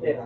Yeah.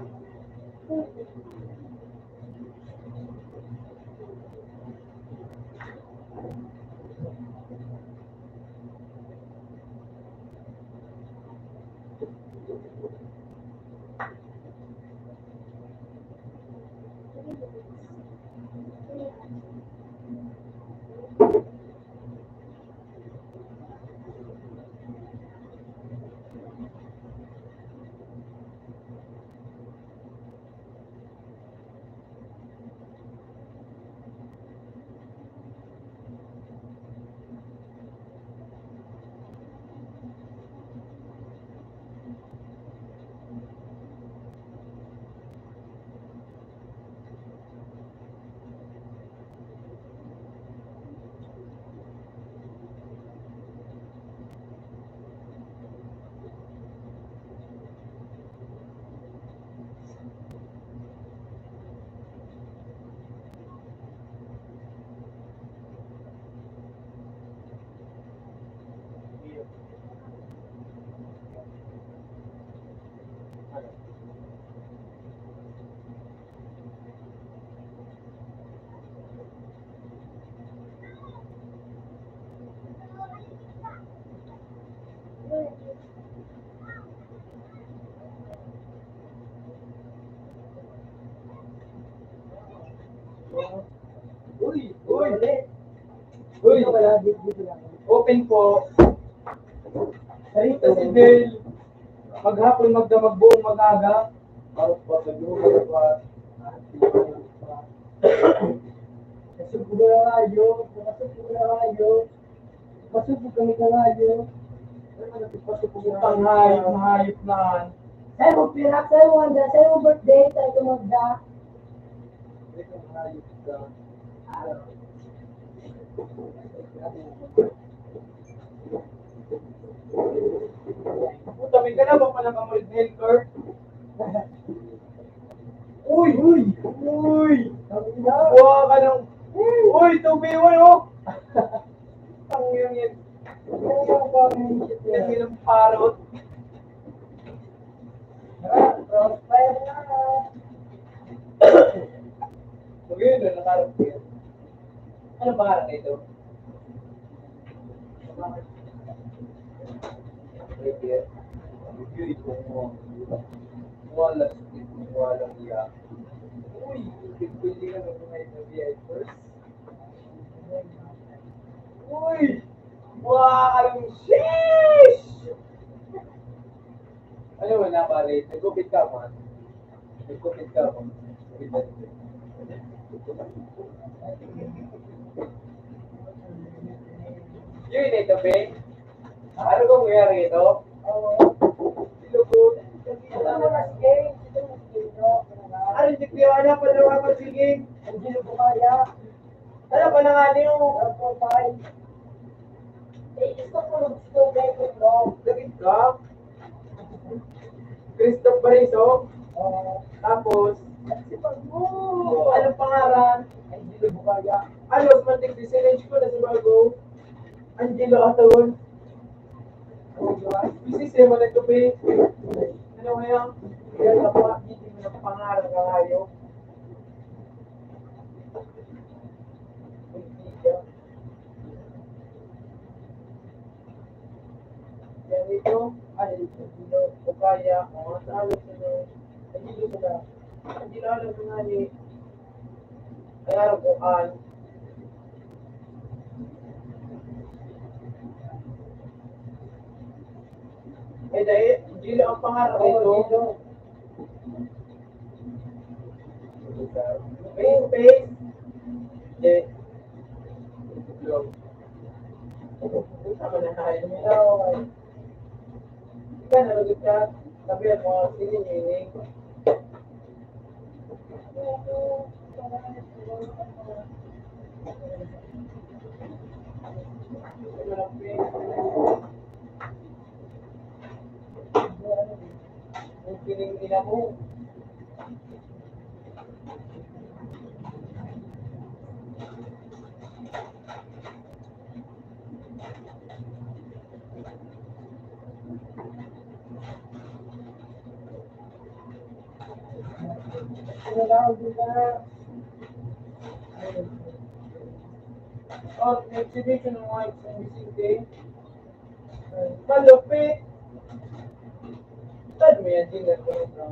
Uy! Uy! Uy! Open po. Sarita si Del. Maghapon magdamag buong mag-aga. Parang pa sa lugar pa. Nasubog na rayo. Nasubog na rayo. Masubog kami ka rayo. Panghayop na hayop na. Sa'yo mo pirak, sa'yo mo handa, sa'yo mo birthday, sa'yo mo magda. Hayop ka. Puta, may ka na ba palang kamulit na Kurt? Uy! Uy! Uy! Buha ka ng... Uy! 2v1 oh! Ang yung yan. Yung pang-shit yan. Yung ng parot. Crossfire na. Magayon na, nakarap ko yan. Anong pangarap na ito? Right here. Beautiful mo. Wala. Walang iya. Uy! Pwede ka na kumain na VI first. Uy! Wow! Sheesh! Ano mo na pare? Nagkupit ka man. Nagkupit ka man. Yun ito, Pe. Ano ba mangyari ito? Silugod. Ito mo mas gay. Ito mo mas gay, no? Ano, hindi piwana pa na ako sige. Hindi na bumaya. Ano pa na nga niyo? Ako tayo. Eh, gusto ko gusto gay ko, no? Lagit ka? Christoph Bariso. Tapos, Si Pagbo. anong pangalan? Ay, hindi na bumaya. Ano, mantik disilage ko na si Margo. Angelo Aton. Busy siya mo nagtupi. Ano ngayon? Kaya na po, hindi mo na pangalan ka kayo. Yan ito, ay, ito, o kaya, o tawag sa nyo, hindi ko na, hindi na alam nga ni, ay araw ko an, eh dahil, hindi lang ang pangarap ito. Face, face, eh, tama na tayo. Ika, nalagod ka. Sabi mo, sinihiling. Yung piling nila mo. Oh, exhibition ng white sa Vicente. Malupit. Saan mo yan din ako na?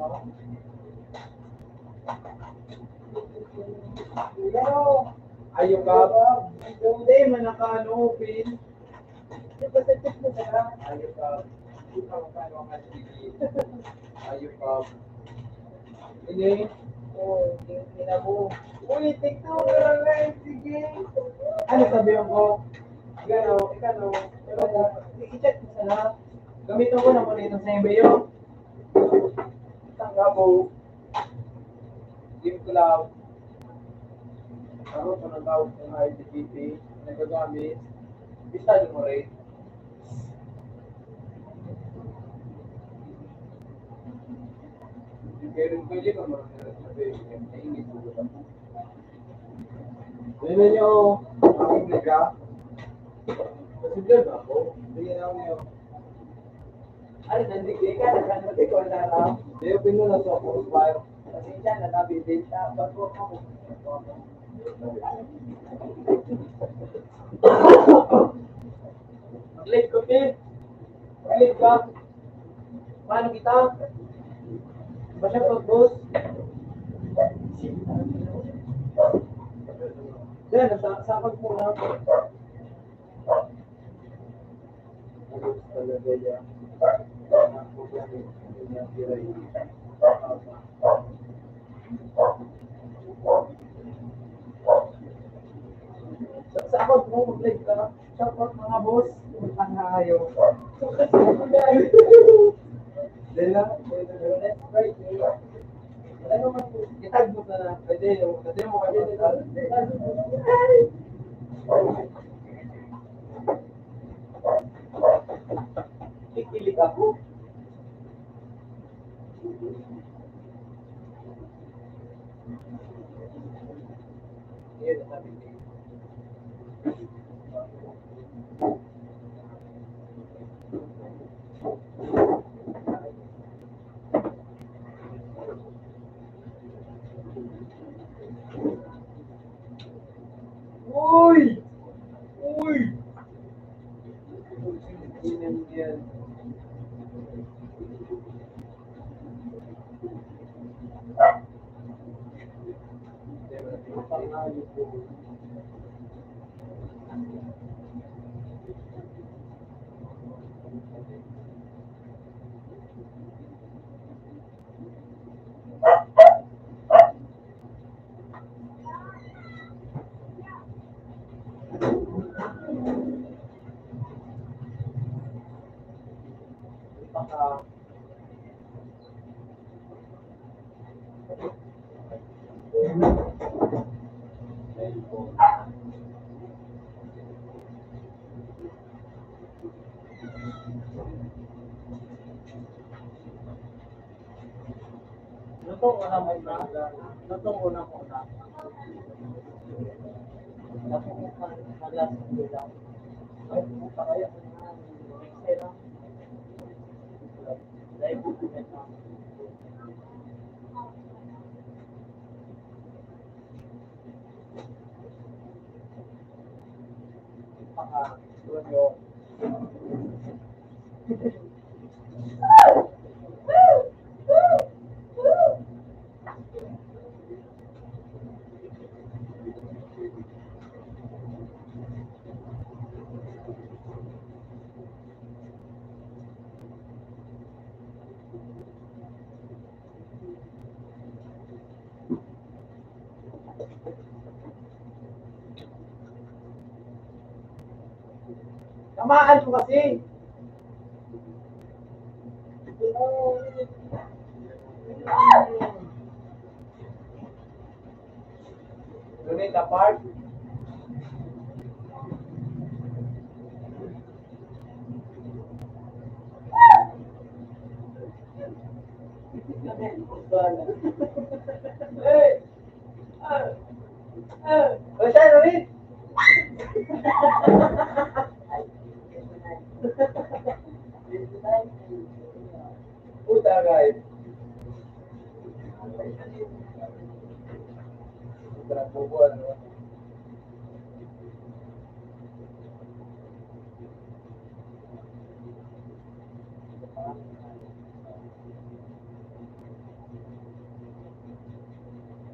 Ayaw ka ba? Hindi, manakano open. Ayaw ka. Hindi ka makano ang asigit. Ayaw ka. Hindi. Oh, hindi na mo. Uy, TikTok na lang ngayon, sige. Ano sabihin ko? Ikano. Pero, i-check mo sana. Gamitin ko na muna itong sa MBO. Isang gabo. Game Cloud. Ako po ng tawag ng IDPP. Nagagamit. Bisa mo rin. Pero pwede ka marunong sabi. Naingit mo ba? Ano nyo? Aking nega? Kasi vlog ako. Hindi na ako nyo. Ay, nandigay ka. Nagkanati ko na lang. Hindi, pinunas ako. Kasi siya na nabibig na. Bago ako. Mag-live ko, Pin. Mag-live ka. Paano kita? Ba siya pag-boss? Yan, nasakag mo na. Talaga yan. Sa account mo, mag-live ka. Support mga boss. Ang hayo. Dela, right. Ano man, itag mo na. Pwede mo kayo. Kikilig ako. Yan, sabi ko. Uy! Uy! Yan. Lutong unang muna. Lutong unang muna. Malas mo lang. Ay, puta kaya. Kaya. Live mo na. Studio. Tamaan mo kasi. Donate a part. Hey! O siya, donate! Puta, guys. Sobrang bubo, ano?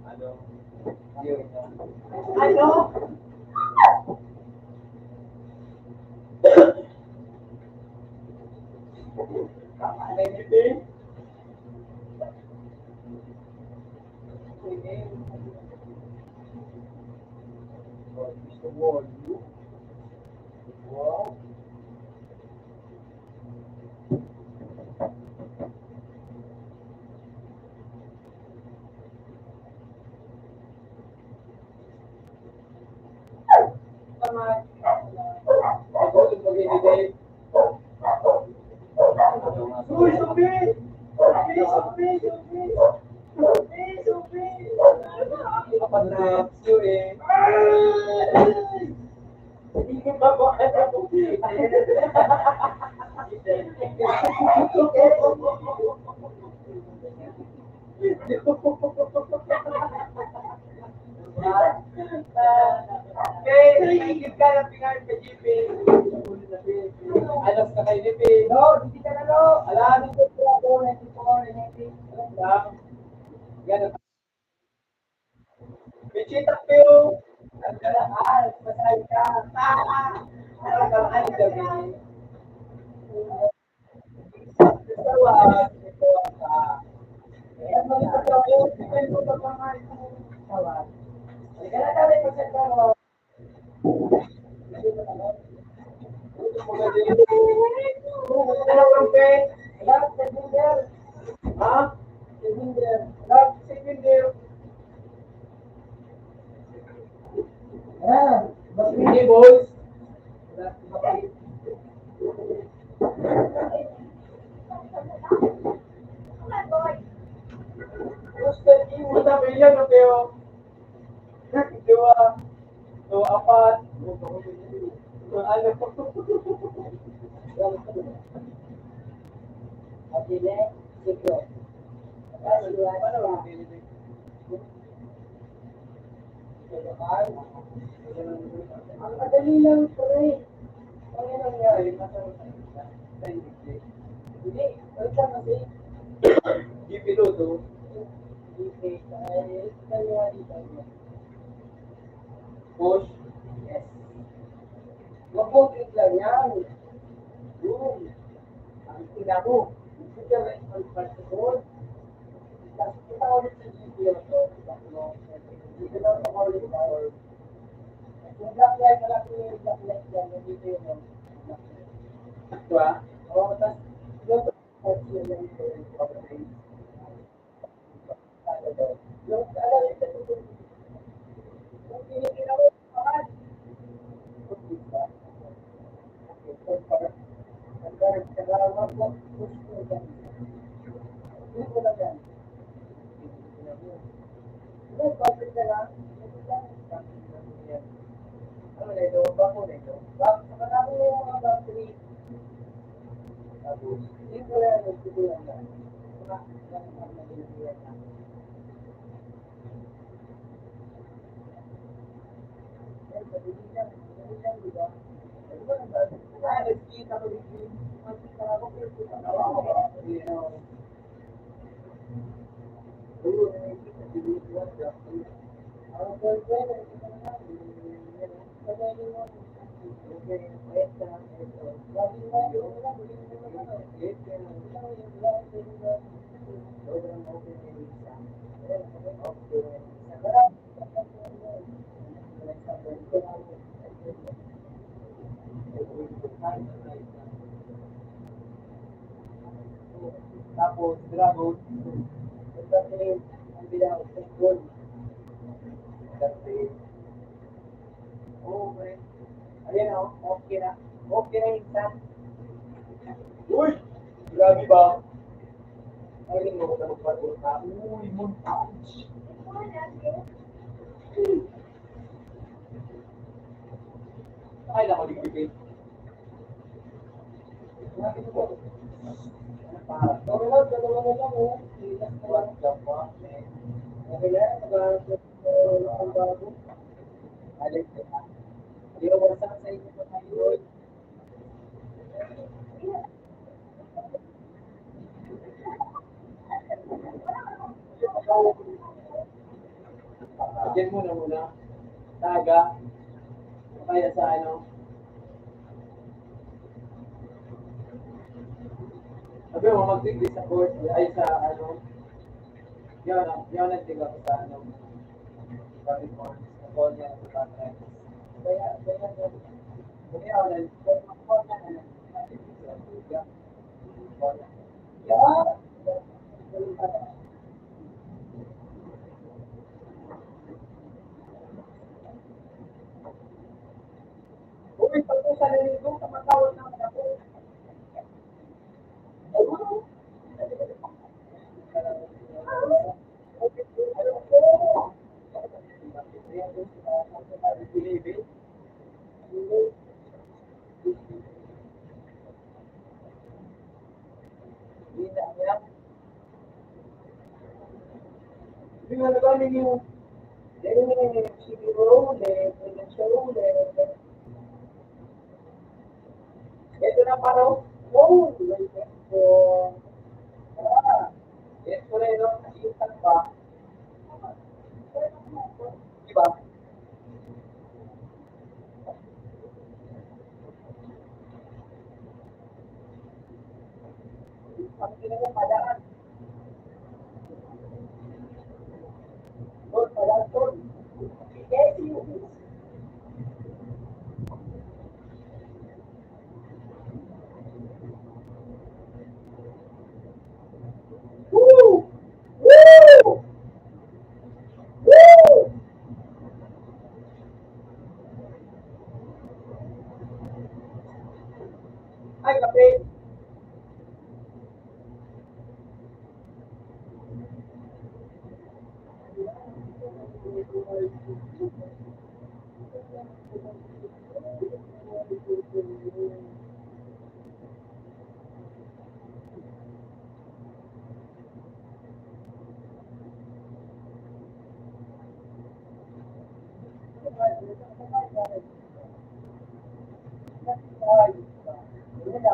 Ano? Yun. Ano? Anything? Sige. Gusto mo, you? Wow. Ako, yung mag-ibigay. Uy, subi! Subi, subi, subi! Subi, subi! Kapag-naps yun eh. Hindi ko ba ako? Okay, naiingit ka ng pingain ka, GP. Alas ka kay GP. No, hindi ka na, no. Alam, hindi ko ako, hindi ko ako, hindi ko ako. Ganun. Bichita Pio. Ang karaan, pasay ka. Ang karaan, gabi. Dalawa, dalawa ka. Kaya malipad ako, tingnan ko sa mga tawag. Halika na kami, pasay ka mo. Ano kang pe? Love, Sevinder. Ha? Sevinder. Love, Sevinder. Ah, hindi, boys. Gusto niyo, wala pa yan, no, Teo? Dua, dua, apat. Dua, ano? Pabili, siglo. Paano ba pabili? Ang madali lang ito eh. Ano yung nangyari? Hindi, wait lang kasi. Di piloto. Di ay nangyari tayo. Push. Yes. Mag-vote lang yan. Yun. Ang tina mo. Hindi ka rin mag-participate. Kasi kita ulit sa GPO to. Hindi ka lang ulit tayo. Yung black light, malaki yung black light yan. Nandito yun. Ito ah? Oo, tapos yung yun yung ito yung property. Yung alam ito yung piniginawa yung pangal. Ano na ito? Bako na ito? Marami na yung mga battery. Tapos, hindi ko lang nagtutulan na. Tapos, dragon, ang bilang, ang gold. Kasi, Okay na insan. Uy! Grabe ba? Ay, mo ko na magpatulog ka. Uy, montage. Ay, nako, digdigay. Dalawa na lang, oh. What the fuck, man? Okay na, ang bago. Alex, hindi ko sa inyo pa tayo. Diyan muna. Taga, kaya sa ano. Sabi mo, mag-degree sa course, ay sa ano. Yun ang tiga ko sa ano. Body forms, sa call niya, sa contract. Kaya ako na, call na na. Uy, pag sa naliligo, kamatawag naman ako. Prima domanda le figurone, le cialune, ito na parang, wow, ito, ito na yun, nakikita pa, di ba? Ang ginagawa padaan, doon, padaan, doon. Yes, you. Woo! Woo! Woo! Ay, kape. Ano na,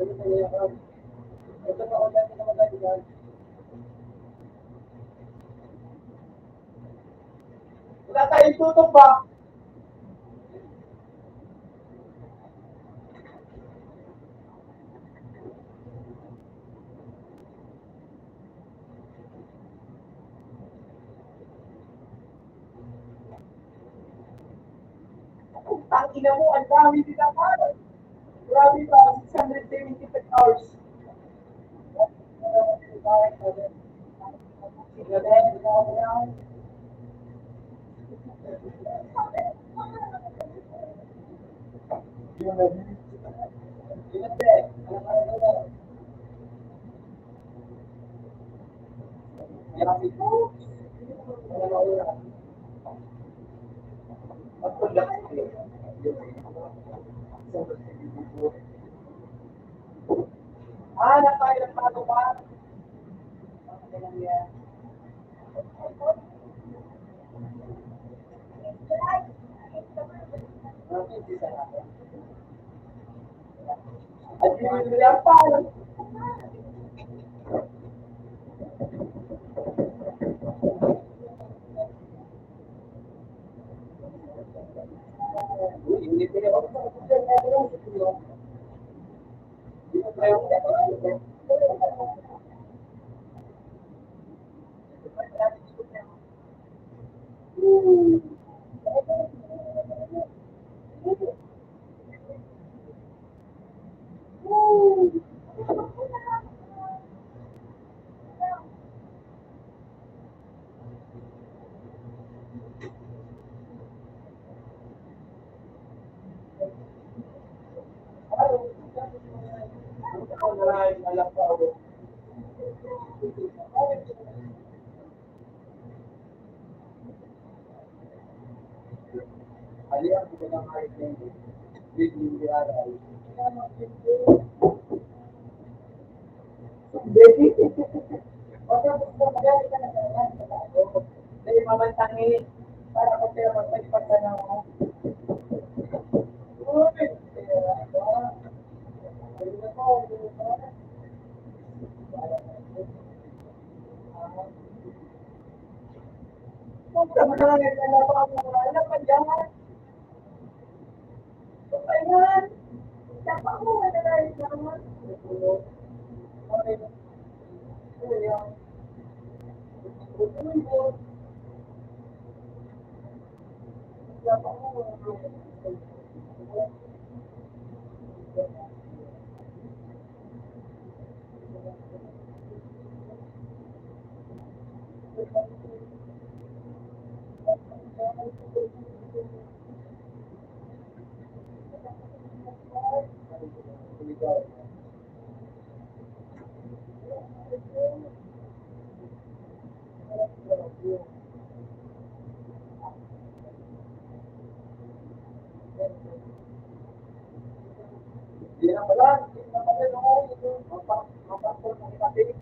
ano na yan? Ito na ulit na magalitan. Wala tayong tutok ba? Ang ina mo, ang dami din naman. Grabe ba, 675 hours. Ah, nakaya ng pato pa. At yung yung pa. Hindi Aliang ko na kahit na hindi aral. Hindi mamantangi para ko pero magpagpasa na ako. Uy! Punta mo na lang yung dalawa mo. Alam pa dyan. Ayan. Dapat mo madalayin naman. Okay. Ayan. Dapat mo Hindi na pala. Hindi na pala nung mapapapol ng kapit.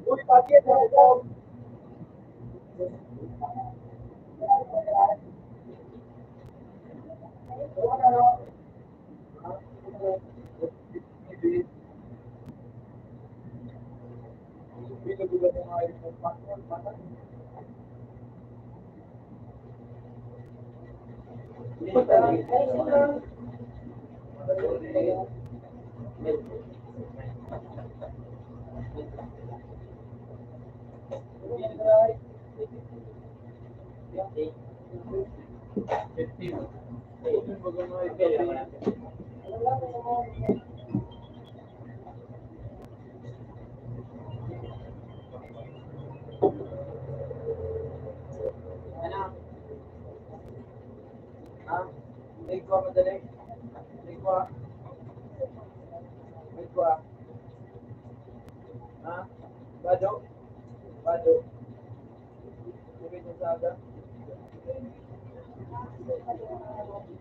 Uy, pati ito. Ligwa madali. Ligwa. Ligwa. Ha? Bado? Bado. Bukit ng saga.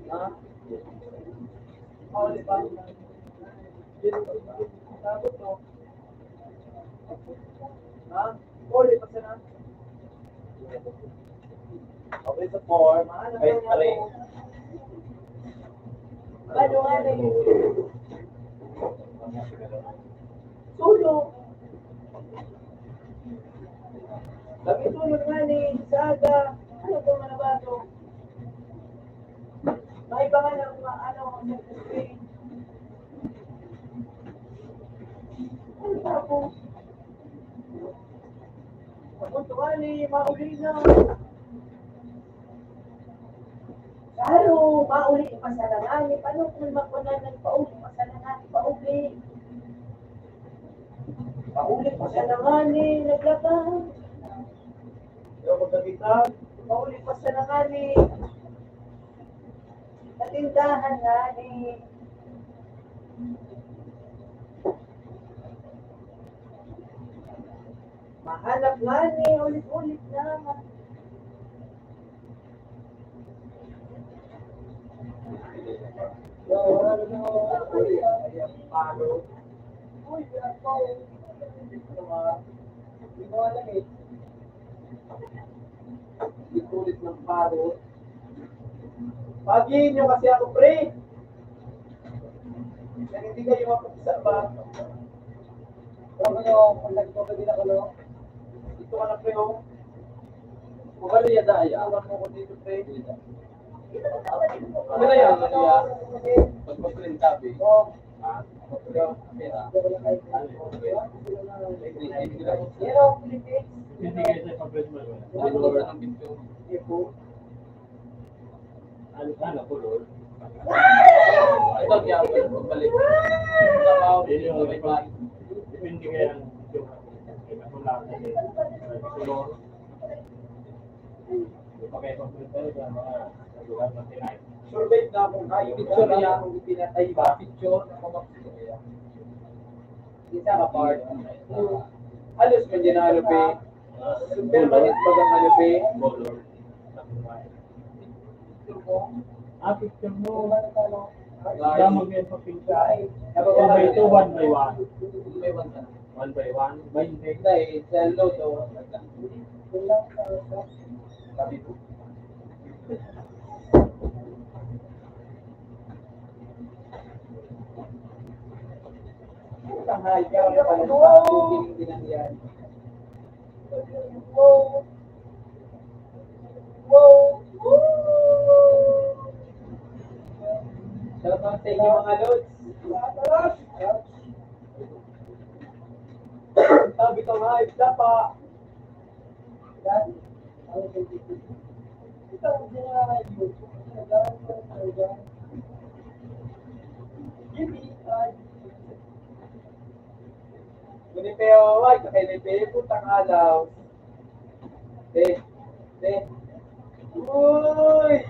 Ha? Oli pa. Sabot mo. Ha? Oli pa sana. Okay sa form. Ay, pare. Bado nga na yun. Tulog. Sabi tulog nga ni Saga. Ano ba mga bato? May iba nga ng ano, screen. Ano ba ako? Ako tuwali, mauli na. Claro, mauli pa sa langani. Paano kung makunan ng pauli pa sa langani? Pauli. Pauli pa sa langani. Naglabas. Yung magkakita, pauli pa sa langani. Natindahan nga ni. Mahanap nga ni. Ulit-ulit naman. Palo. Uy, pinagpo. Hindi ko alam eh. Hindi kulit ng parot. Pagin nyo kasi ako, pre. Yan hindi kayo mapagsa ba? Pero nyo, kung nagtoto din ako, no? Dito ka na, pre, oh. Bukalo yada ay awan mo ko dito, pre. Ano na yan? Ano yan? Pagpaprint tabi. Oo. Pero, Philippines. Hindi kayo sa pag-press mo. Ano po, Lord? Ito, kaya ako pagbalik. Depende kaya ang kapulakan eh. Lord. Hindi pa kayo pag-press talaga mga lugar na tinay. Survey na akong kayo. Picture niya akong pinatay ba? Picture na akong makikita. Isa ka part. Alos man din na alupi. Permanent ba ang alupi? Lord. Picture mo. Picture mo. Large. Kaya mag-get pa picture. 2 by 2, 1 by 1. May one ka. 1 by 1. 20. Dahil sa load o. Sabi ko. Tahay ka pala sa cooking din ang yan. Wow! Wow! Shout out sa inyo mga lods. Sabi ko nga, isla pa. Ito ang YouTube. Gunipeo, ay, kakailipeo, putang alaw. De. Uy!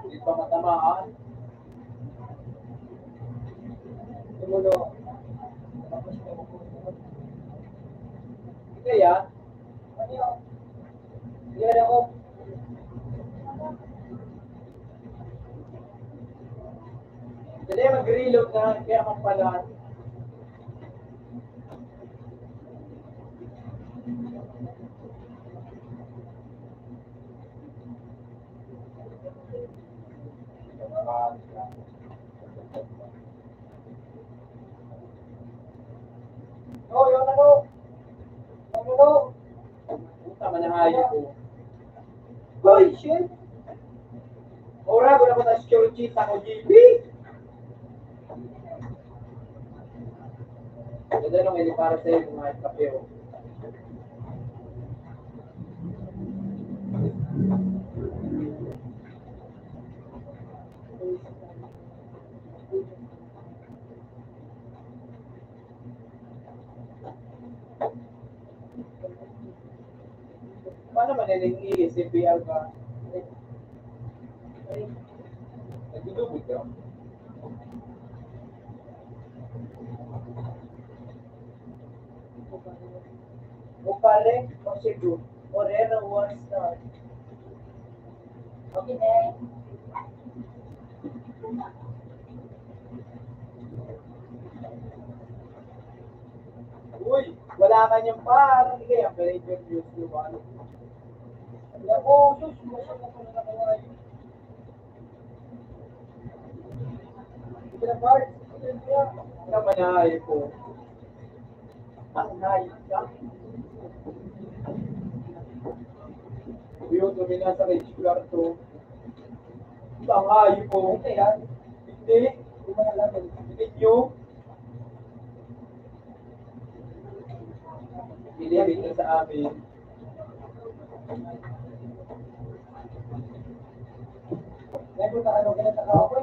Hindi pa matamaan. Tumulo. Kaya, ano yun? Yan ako. Dali, mag-reload na. Kaya mapalaan. Oh, yung ano? Yung ano? Puta, manahayo ko. Hoy, shit! Ora, ko na ba na security sa ko, GP? Ganda nung hindi para sa'yo kung kahit kapeo. Paano manilingi? CPR ba? Ay, nagdudubog ka? Upale, Osigu, Orera, 1 star. Okay, next. Uy, wala ka niyang par. Hindi kaya pala interviews yung ano. Ako, sus, gusto ko na nakaway. Ito na part. Ito manahay po. Ang hayop ka. Yung tumina sa rage kwarto. Ang hayop po. Hindi yan. Hindi. Hindi mo nalaman. Hindi nyo. Bilibig na sa amin. Lego na ano, ganun na ako.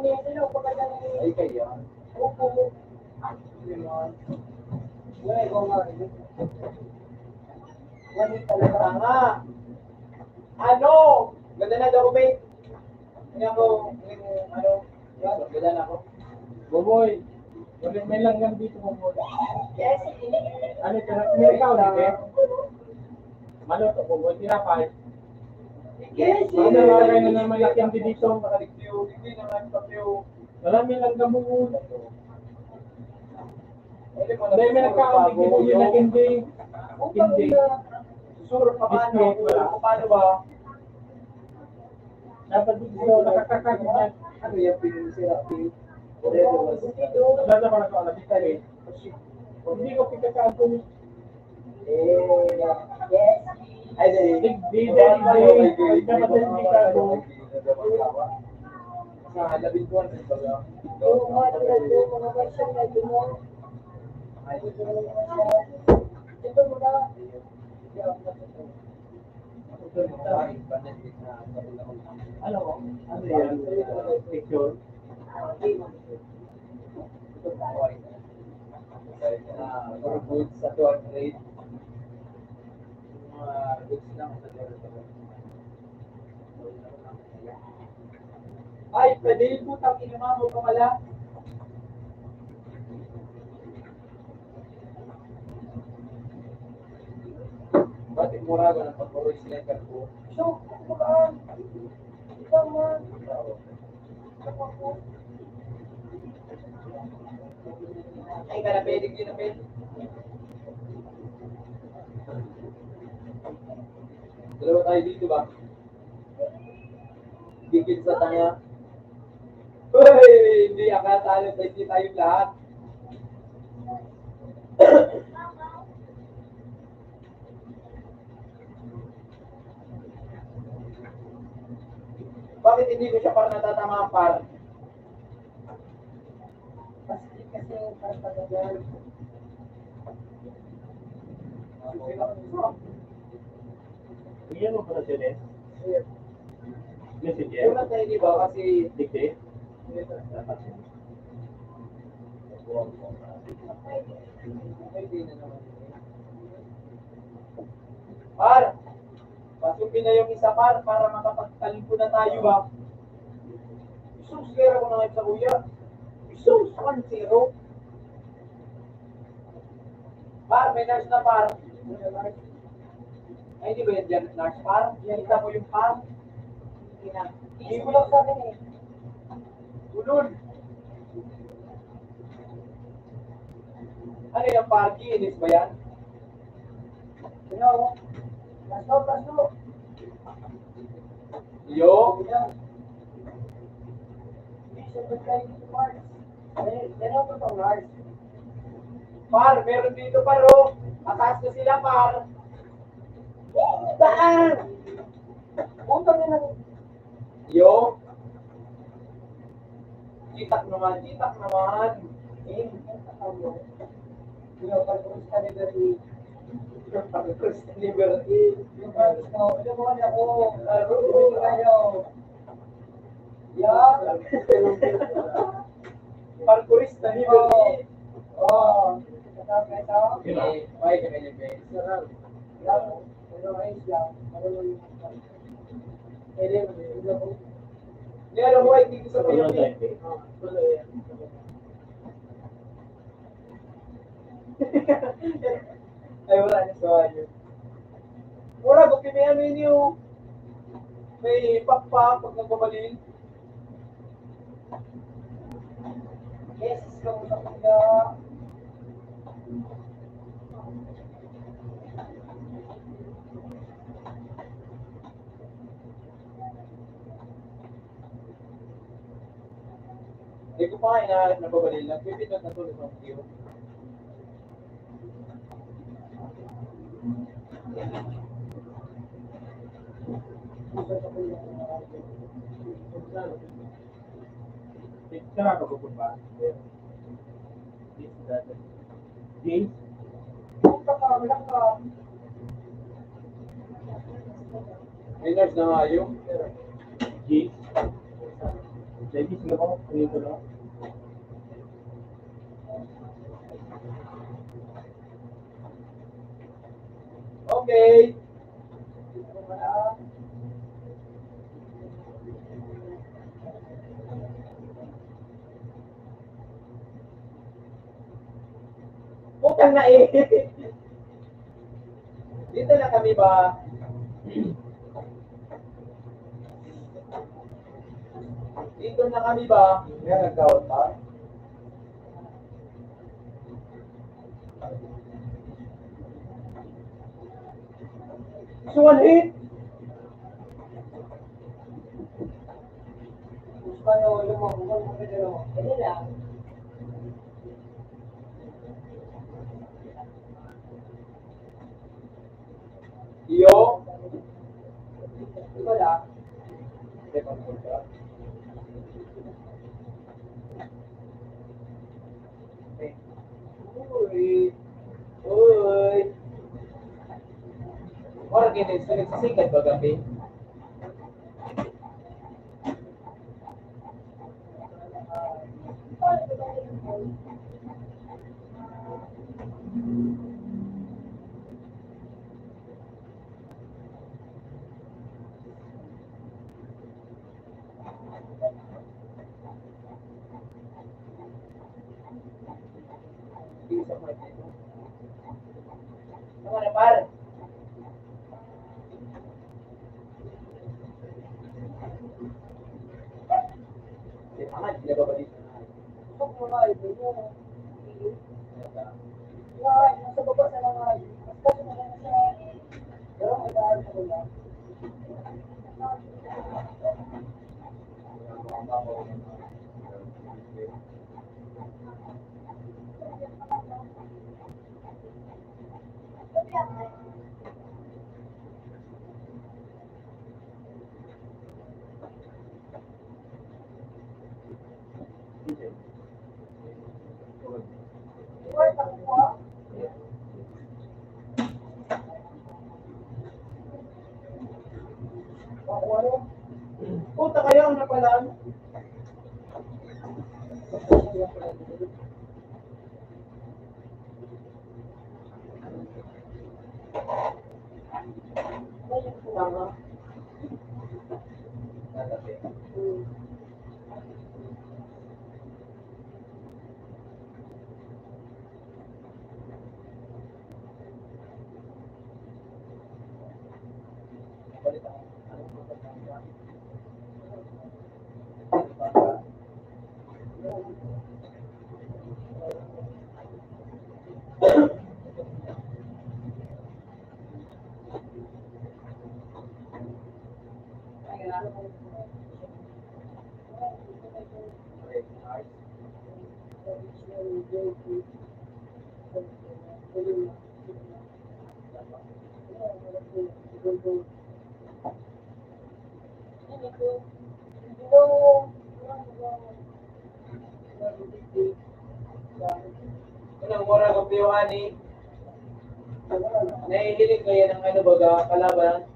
Ay, kaya. Opo. Lego nga. Wali talaga. Tanga. Ano? Ganda na document. Hindi ako, ano, ganda na ako. Boboy. May langgam dito mo muna. Yes, hindi. Ano ito? May ikaw dito? Maluto, boboy. Tinapay. Yes, Ano nalagay na naman laki ang dito? Hindi na nga ipapyo. Marami langgam mo muna. Hindi mo Hindi, may nagkaunti mo yun na hindi. Hindi. Susuro pa paano? Biscuit, wala. Paano ba? Dapat dito, nakakakakin yan. Ano yung pinisira? Wala na parang ako, nabita eh. Hindi ko pagkakaan ko. Yes. Ay, Hindi. Dapat hindi ka ko. Sa labintuan din pala. Yung mga tulad mga version na mo. Ito mo na. Ano ko? Ano yan? Picture? Mga goods sa 200. Mga goods lang sa 200. Ay, pwede yung putang inama mo pa pala. Ba't mura ba ng pag-oroy sila yung karpo? So, kumbakaan. Ikaw man. Ay, kalapelig din na pwede. Dalawa tayo dito ba? Gigil sa tanga. Uy, hindi akatalo tayo, hindi tayo lahat. Bakit hindi ko siya parang natatama ang par? Kasi para pagagal. Bigyan mo pa na sila. Messenger? Una tayo di ba kasi Dikti? hindi na naman. Par! Pasukin na yung isa par para makapagtalimpo na tayo ba? Isus, kaya ko na ngayon sa kuya. Isus, 1-0. Par, may nurse na par. Ay, di ba yan dyan nurse par? Kita mo yung par? Hindi ko lang sa akin eh. Ulol. Ano yung party? Inis ba yan? Ano? Paso. Yo? Hindi siya pagkain dito, Mars. Ano ko itong Mars? Par, meron dito paro. Atas na sila par. Saan? Utang na lang. Yo? Kitak naman. Eh, ano? Yung pag-uus ka ni Bernie. Christian Liberty. Yung pag-uus mo, ito mo kanya ako. Ruling kayo. Yeah. Parkourista Liberty. Oh. Kasama ito. Okay, bye ka na guys. Sarap. Yan. Pero ayos lang. Marunong yung pwede mo. Hindi alam mo, hindi ko sa Wala kayo. tayo. Ay, wala na sa ayo. Mura, kung pinayan ninyo, may pakpak pag nagbabalin. Yes, kung sa mga Hindi ko pa nga inaarap na babalin lang. Pipindot na tulad ng video. Sarap ako po ba? James? Winners na nga yung. James? Ladies na ako, kunin ko lang. Okay. Putang na eh. Dito na kami ba? Dito na kami ba? Nga nagkawat pa? So, one hit. Iyo. Ito lang. Uy. Uy. Mara gini, nagsisikat ba gabi? Ano na par? Aman, hindi ba ba dito? Nasa baba na lang ay. Kasi na lang siya. Pero may dahil sa wala. Puta kayo ang napalaan. Tama. Unang mura ko piyo ani. Nahihilig kayo ng ano baga kalaban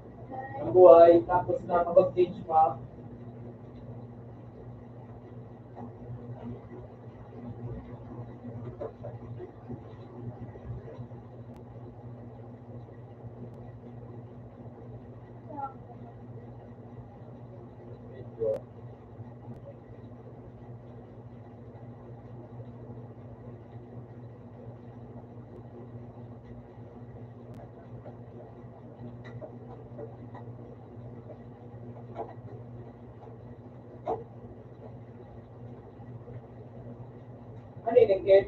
ng buhay tapos na kapag-change pa. Ano yung kid?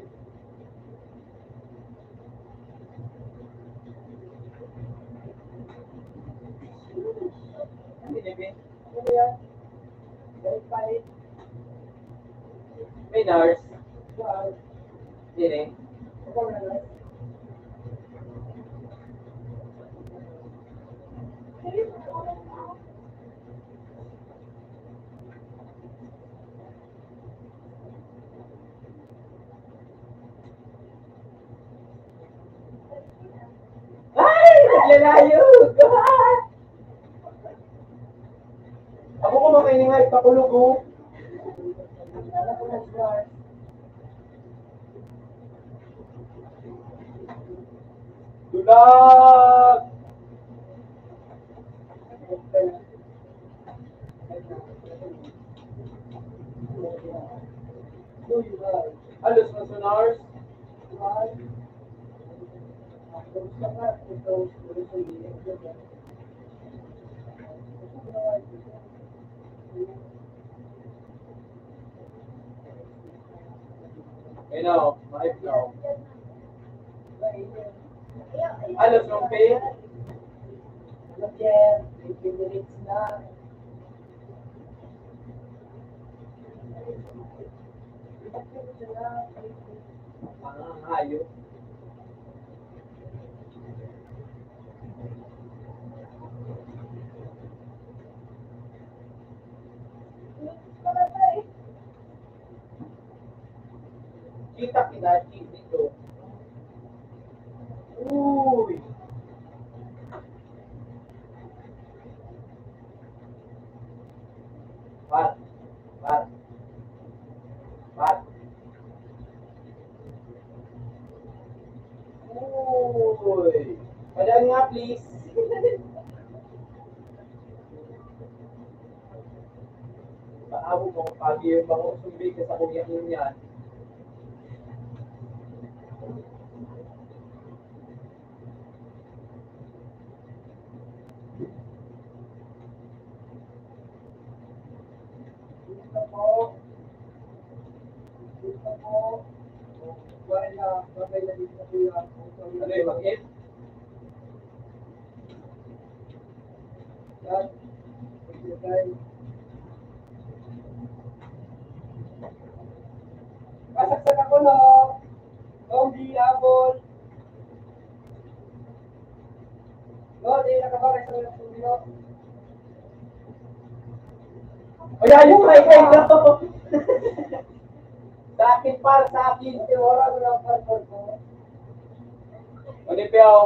Ano yung Ano yan? Verify. may nurse? Wow. Hindi Ako na lang. Ay! Naglalayo! Ako kumakain nga, ipakulog ko. Ano ko na siya? Dulag! stars. You know, my flow. Alos ng pay. Again, 15 minutes na. Ang hayo. Kita kita dito. Uy! Par. Par. Par. Uy! Padaan nga please. Paawo mo pag yung bang usumbi ka sa kuya mo yan. Ano yung mag-hit? Kasaksak ako no. Zombie, apple. No, di nakabakay sa mga studio. Ay, ayun kay daw. Sa akin para sa akin. Kasi wala ko lang passport ko. Ano peo?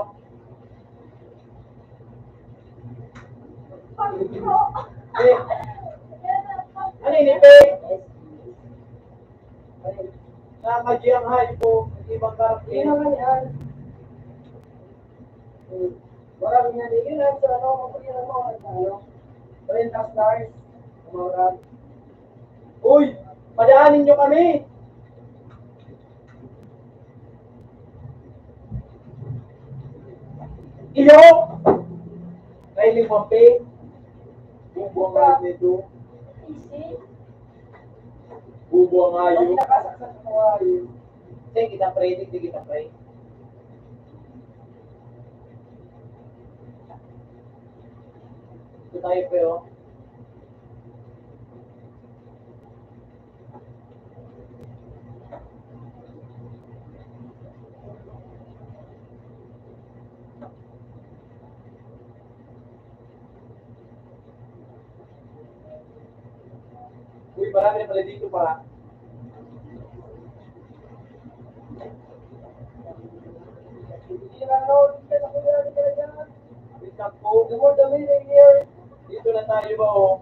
Eh. Ano ini pe? Nakakaji ang hayo po. Hindi bang Hindi karating? naman yan. Wala ko yan. Hindi lang sa ano. Kapag mo. Ano? 30 stars. Umarap. Uy! Padaanin nyo kami! Iyo! Kailing Pampe. Bubo ang hayo nito. Bubo ang hayo. Hindi nakasaksak ko yun. Sige, kita pray. Sige, kita pray. Ito tayo pero. Uy, marami na pala dito pa. Hindi na ano. Hindi na kuya. Hindi na yan. Wait lang po. The more the merrier. Dito na tayo ba oh?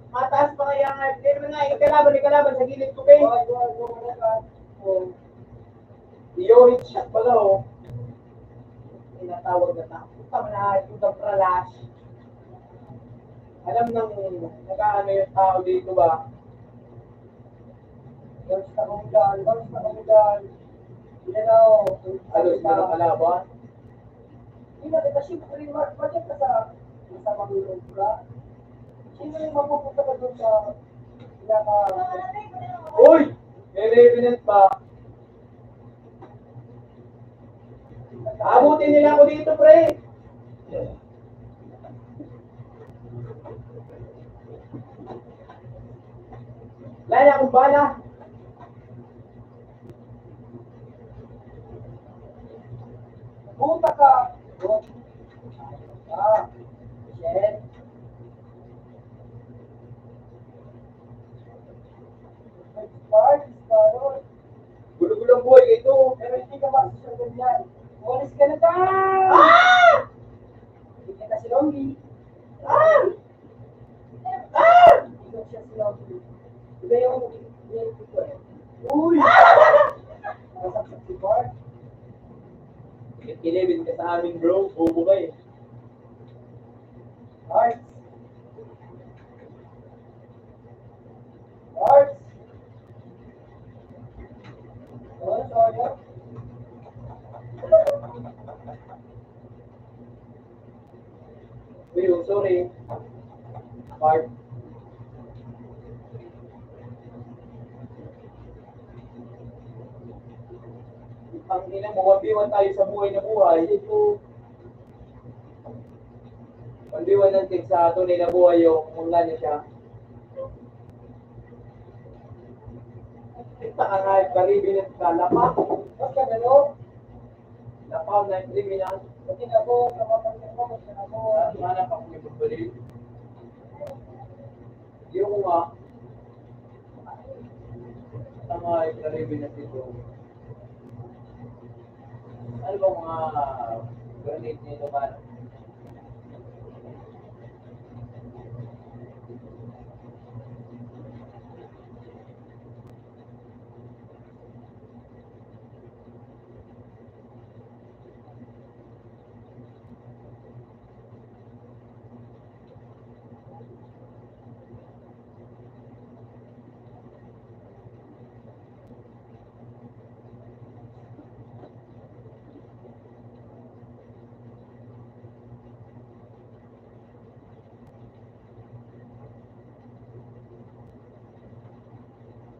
Mataas pa kaya nga. Pero nga, ikalaban sa gilid ko kayo. Iyo, hit shot pala oh. Tinatawag na ta. Puta mo na, yung pralas. Alam nang nag-ano yung tao dito ba? Basta kumudan. Hindi na ako. Alos na ng kalaban. Hindi na, kasi project ka sa mamulog ka. Sino yung mapupunta ka doon sa pinaka... Uy! May revenant pa. Abutin nila ako dito, pre. Lala akong bala. Puta ka! Shit. Spark, Spark. Gulo-gulong buhay ito. Pero hindi ka makasya ganyan. Umalis ka na ka! Ah! Hindi ka si Longi. Ah! Ah! Hindi ka siya si Longi. Diba yung dito eh? Uy! Nasaksak si Bart. Kilibin ka sa amin, bro. Bobo ka eh. Arts. Arts. Ano, sorry. Uy, oh, sorry. Part. Ang ina mo, 1v1 tayo sa buhay na buhay. Ito. 1v1 ng team sa tunay na buhay yung mula niya siya. Kita ka nga, karibin at kalapa. Mas ka gano? Lapaw na kriminal. Kasi na po, kapapagyan ko, kasi na po. Hanap ako yung pagbalik. Yung nga, tama ay karibin at ito. Ano ba mga granite nito ba?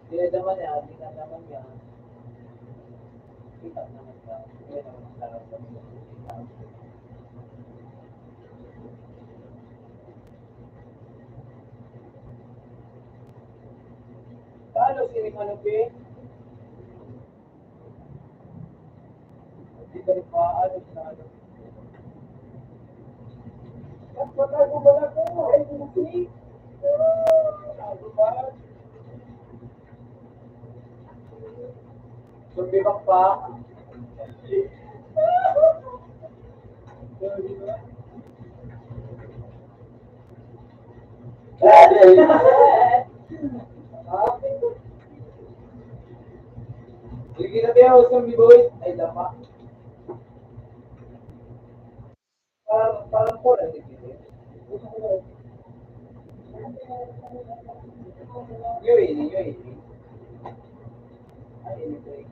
Hindi naman yan, hindi naman yan. Kita naman yan. Hindi naman sarap sa mga. Paano si Manupi? Hindi ka rin maaano sa ano. Mas matago ba na ko? Ay, hindi. Ano ba? Sumbibak pa. Sige na tayo, zombie boy. Ay, lapa. Parang po lang dito. UAE. Ay, ito eh.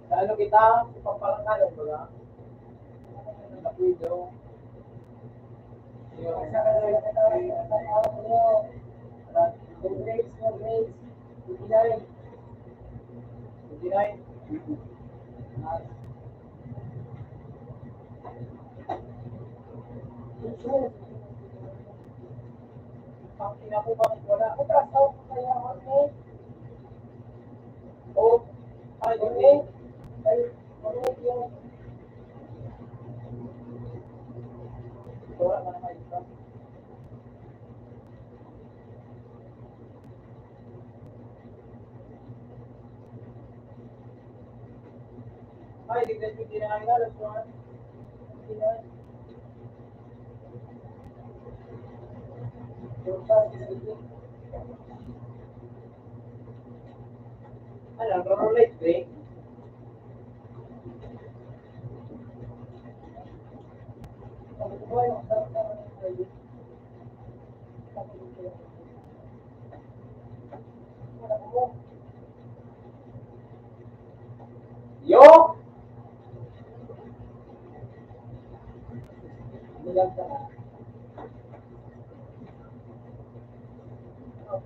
Sa ano kita? Pampalangalan ba ba? Napuido. Yung Sa kanila ka na, sa araw mo. Grades mo, grades. 29. 29. Pangkin ako bakit wala? Magkasaw ko kaya ako, eh. Oh, ay, hindi. Ay, ano yung Wala ka naman ito. Ay, tignan ko din ang alas ko. Ano, roulette break? Yo!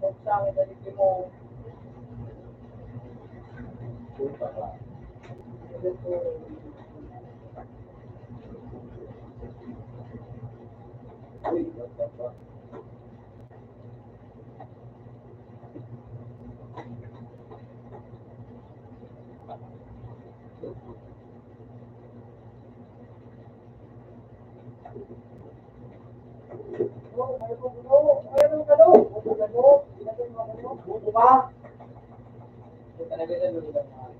Sa akin, dali mo. Puta ka. Uy, basta ba? Buko ka? Ito talaga na lulitan na.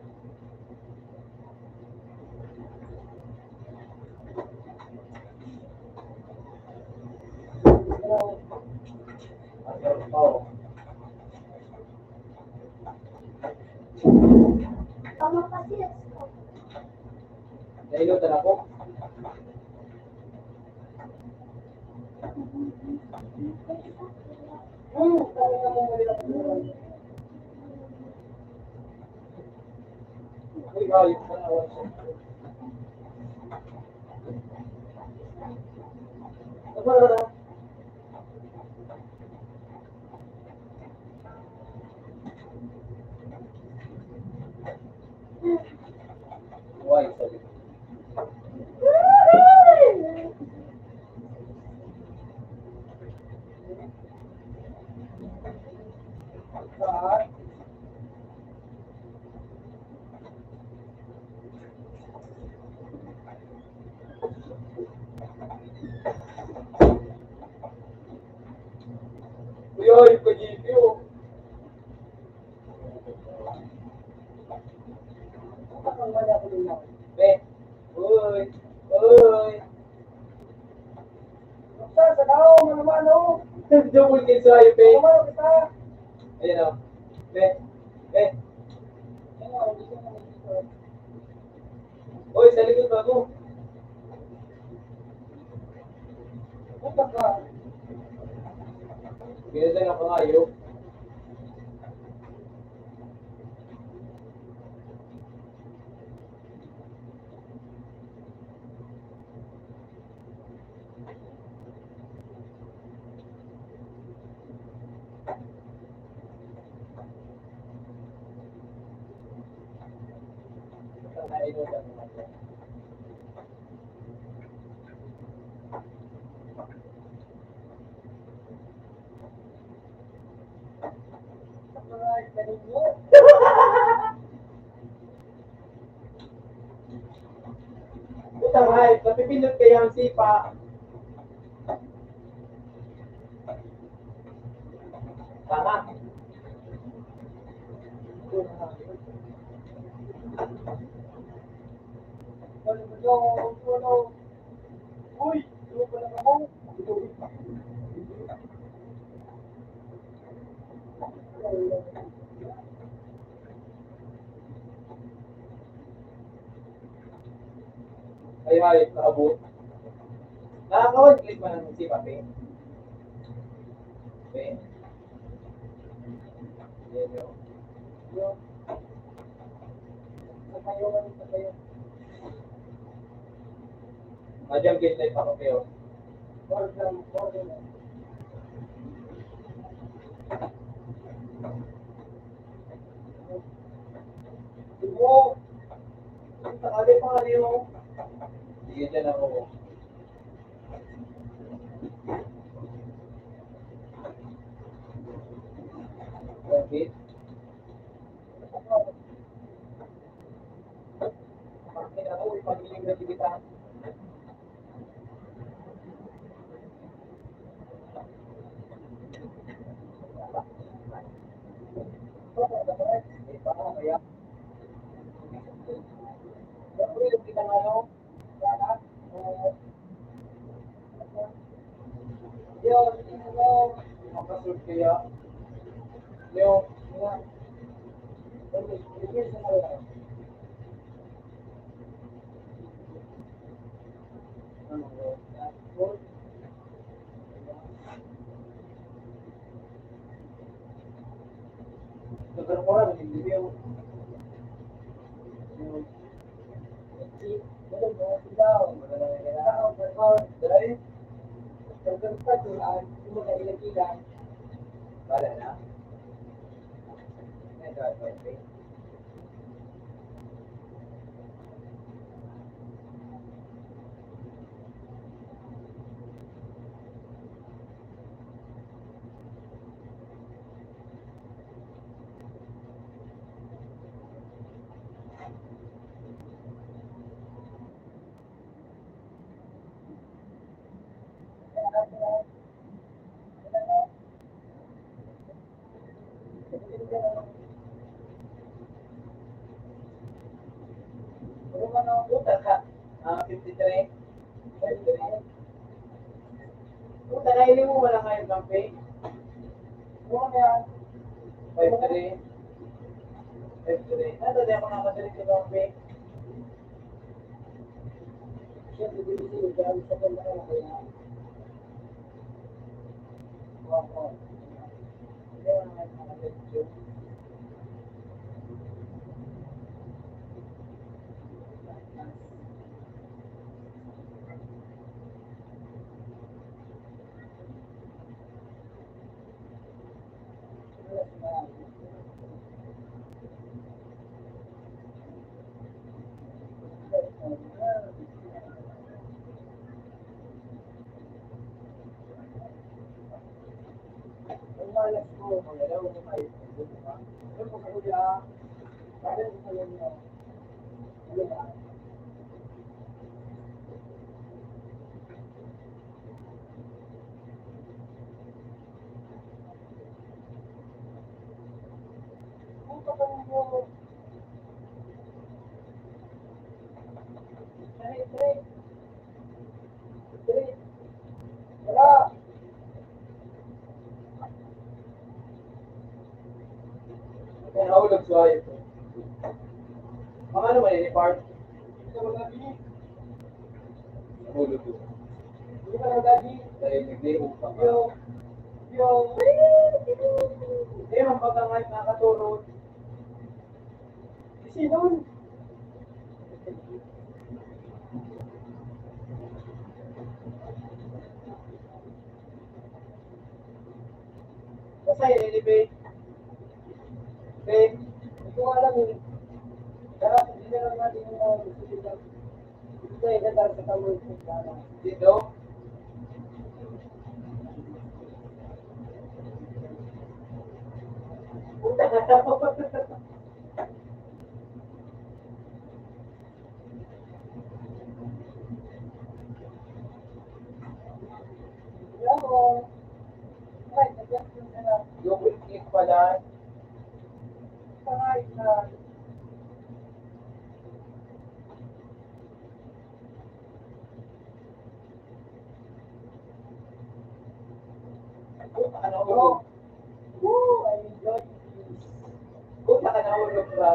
Oo. Tama kasi. Nailutan ako. Kaya nga mo nila kung Uy, ayos na naman siya. Why, sabi ko. saan. Uy, ayos ka, JP, oh. Ang wala ko din ako. Be. Uy. Uy. Saan, sa tao, manumano. Double kill sa'yo, Be. Manumano kita. Ayan, oh. Be. Be. Ayun, hindi ko naman dito. Uy, sa likod ba ako? Punta ka. Ginasa nga pangayo. Nailutan naman siya. Ay, galing mo. Putang hype, napipindot kaya ang sipa. Tama. Uy, ano ba lang ako? Ay, hype, nakabot. Nakakawag click mo ng sipa, Be. Be. Yan yun. Yung, nakayawan sa kayo. Madyang gameplay pa ko kayo. More than. Ibo, sakali pa nga niyo. Sige dyan ako. Bakit? Bakit ako, ipag-iling na kita. Ito ako kaya. Uy, kita nga no. Sana. Yo, sige mo. Makasunod kaya. Yung, nagkaroon hindi yung dahil, wala na. Ito, ito. Puta ka. 53. 53. Puta, naili mo wala ngayon kampe. Ano na yan? 5-3. 5-3. Ano, di ako nakadalik sa Dombe. Siyempre, bibili dahil sa ganda ka na kaya. Wow. Hindi ako nakadalik yun. Ang malas mo, magalaw mo kayo. Ano mo sa kuya? Sabi ko sa inyo. Ano ba? Kung pa mo, Three. Wala. Kaya nahulog sa ayos. Mga ano man yun, part? Ito ba gabi? Nahulog yun. Hindi ka na gabi? Dahil nag-lehog pa ka. Yung, Hindi, mapagkangay nakatulog. Sinon. Basta yun, hindi ba? Okay. Hindi ko alam eh. Kaya hindi na lang natin yung mga susunod. Ito ay dadal sa tawag ko sana. Dito. Punta na ako. Yan o. Ay, nag-question ka na. Double click pala. Pangayos na. Puta ka Oh. nahulog. Woo! I enjoy this. Puta ka nahulog ba?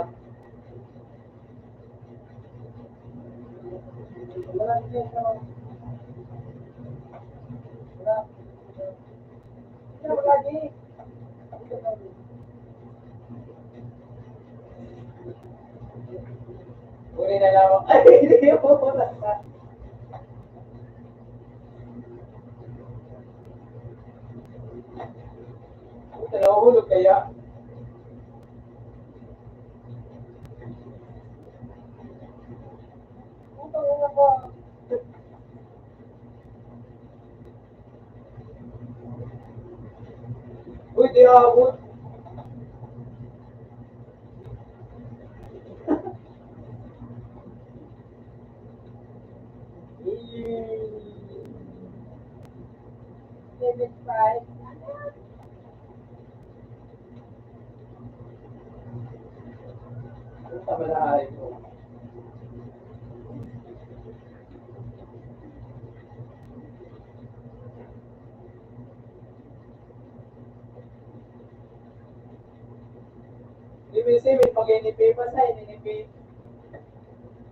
Wala din siya. Wala. Ito na lagi. Ito na lagi. Uli na lang. Ay, hindi mo wala ka. Puta, nahulog kaya? Puta na ka. Uy, di abot. David Price. Puta ba na hari ko? Ibig pag inipi, pasay, inipi.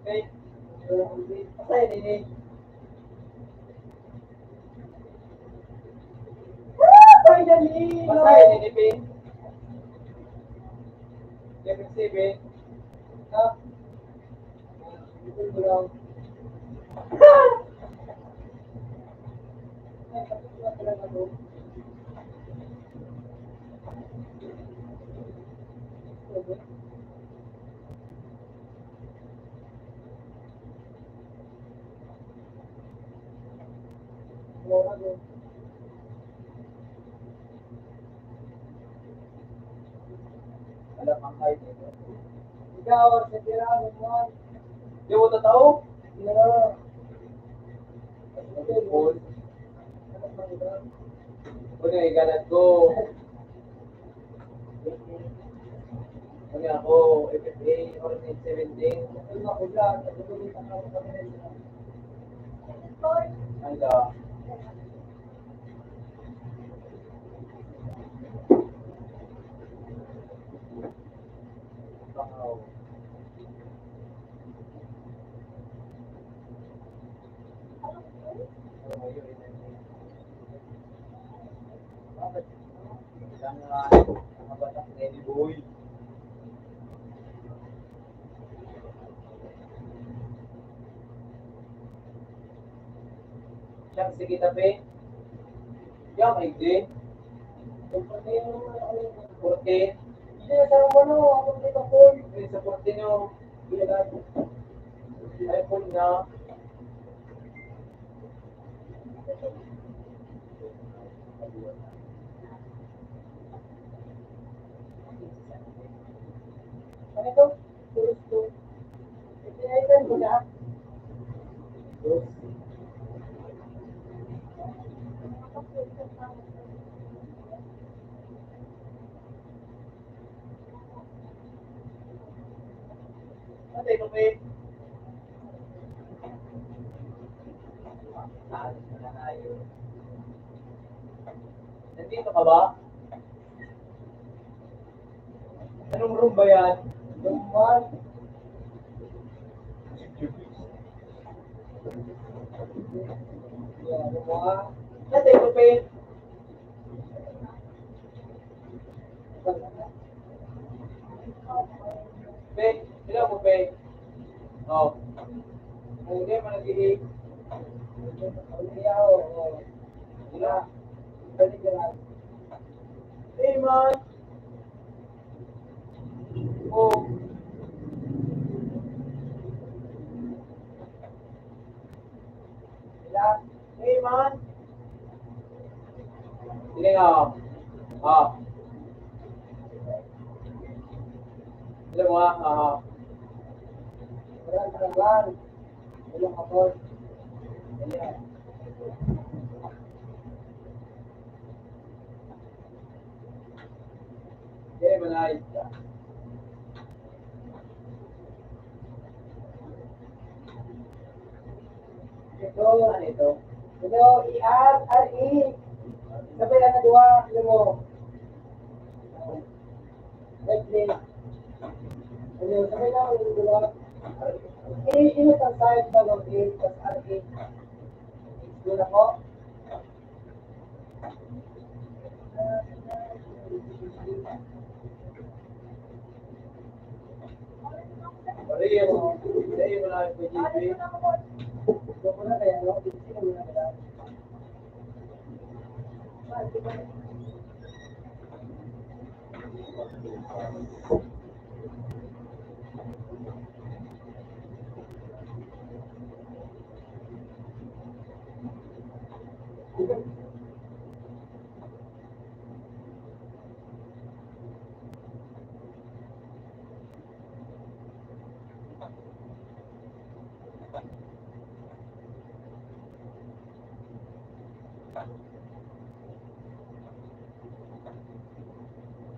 Okay? Pasay, inipi. Ay, Danilo! Pasay, inipi. Ibig Ha? Ito yung brown. Ay, tapos na talaga to. Okay. Mura din. alam ang height nito. Ikaw, sa tirano mo. Di mo totoo? Yeah. Okay, Paul. Ano ba ito? Ano yung galat ko? Ano ako, FFA, Ornate 17. Ano ako dyan? Nagulutan ako sa kanila. Handa. mga batak na ni boy. Siyang sige tabi. Yang hindi. Porte. Hindi na sa ano, ako dito po. Hindi sa porte nyo. iPhone na. Ano ito? Gusto. Ipinaitan ko na. Ano ito pa eh? Nandito ka ba? Anong room ba yan? Lumban. Yan, mga. Nandito pa eh? Pe, sila mo pe? Oh. Hindi mo nag-iig. Pagkaya ako. Sila. Balik ka lang. Hey man. Oh. Sila. Hey man. Sila nga. Ah. Sila mo ah. Barang-barang. Walang kapon. Ayan. Okay, manay. Ito. Ano ito? Ito, I-R-R-E. Sabay lang na dua. Alam mo. Right leg. Ano, sabay lang ang dua. Init ang side ba ng A, tas R-E. Doon ako. Pariyan mo. Pariyan mo lang yung PGP. Doon ko na kaya, no? Sino mo na kaya?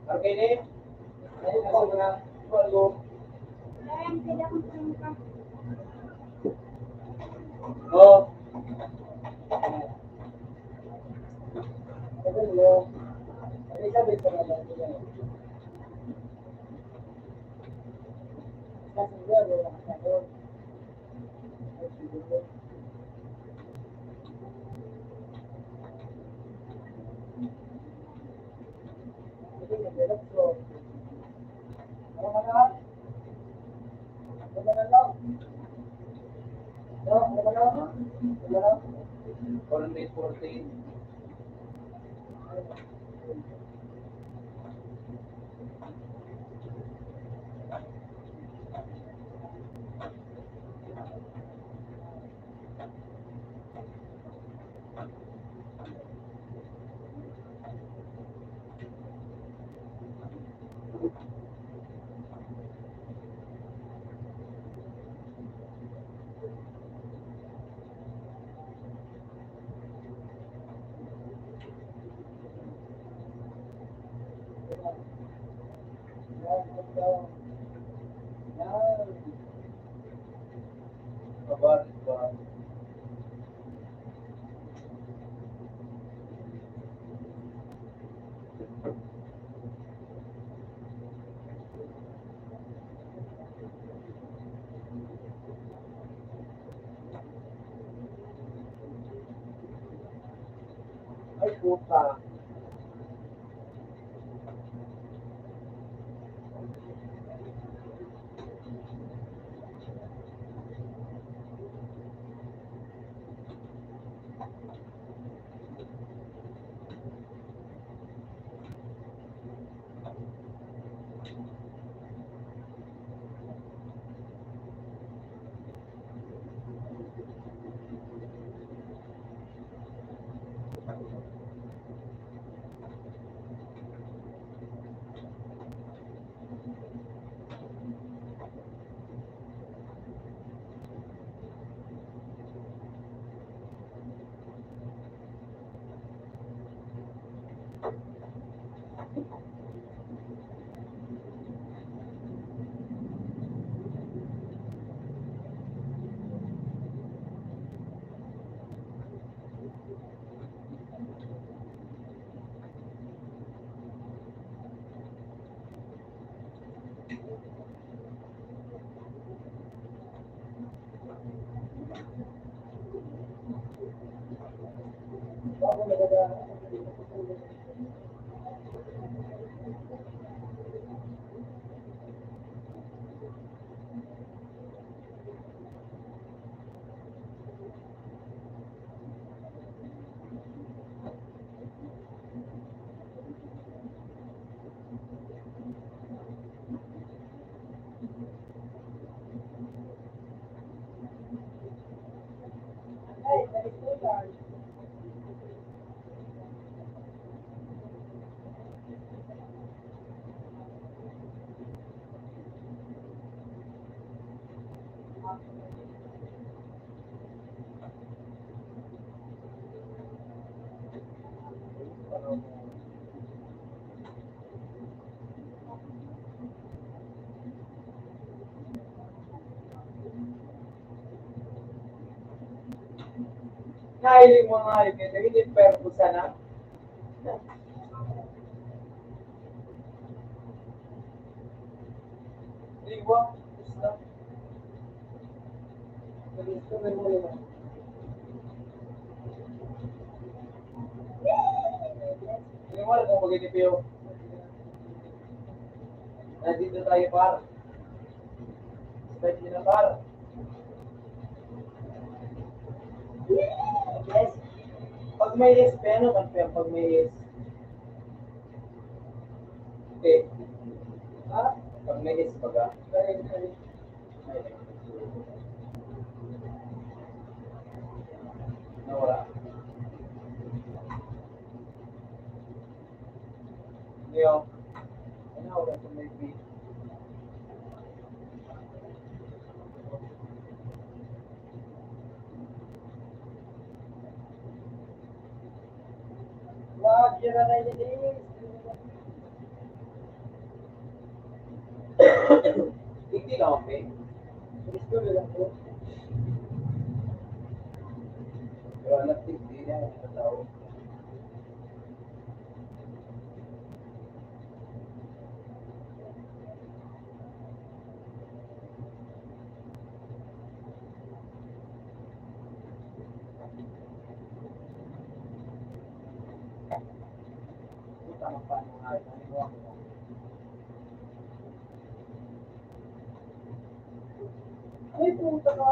Okay ni? Ayun ako na. Bago. Oh. Sabi mo, sabi ko na lang nila. Kasi nga, wala ka sa doon. Ay, siguro. Hindi, nag-relap ko. Ano ka na? Ano ka na lang? No, ano ka na? Ano ka na? Coordinate 14. Kabar ba? Ay, puta. Nahiling mga hayop nito, hindi pero sana. Liwa, gusto. Gusto na mo yun. Hindi mo alam kung mag-inipyo. Nandito tayo par. Start na par. Yes. Pag may yes, pero confirm pag may yes. Okay. Ha? Pag may yes, baga. Nawala. Hindi ako. Nawala sa may beat. Wag, yan na yun eh. Hindi lang okay. Gusto nila po. Pero anak, hindi na yung tao. Tama pa mga ayun. Ay, puta ka!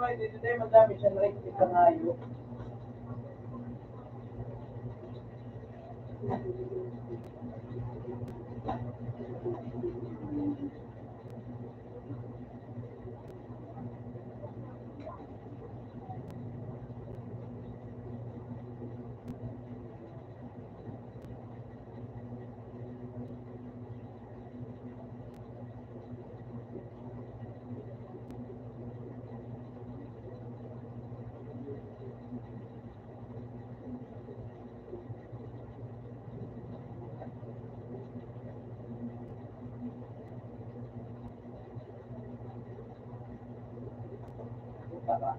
Okay, dito tayo madami siya nakikita na ayun. Puta ka.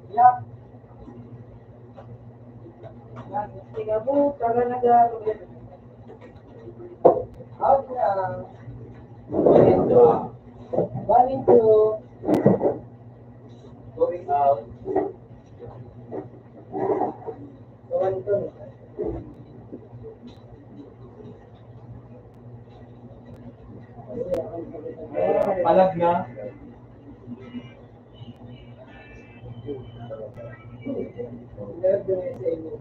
Yeah. po, tara na gano'n. Out na. Ito. One and two. Going out. One, two. Palag na. Meron din sa inyo.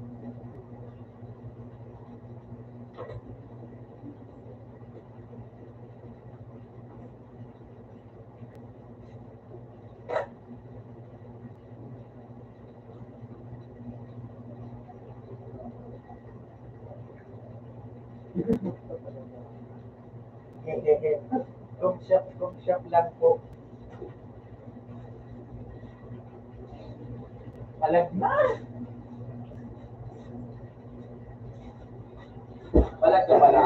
Cook shop lang po. Palag na. Palag na pala.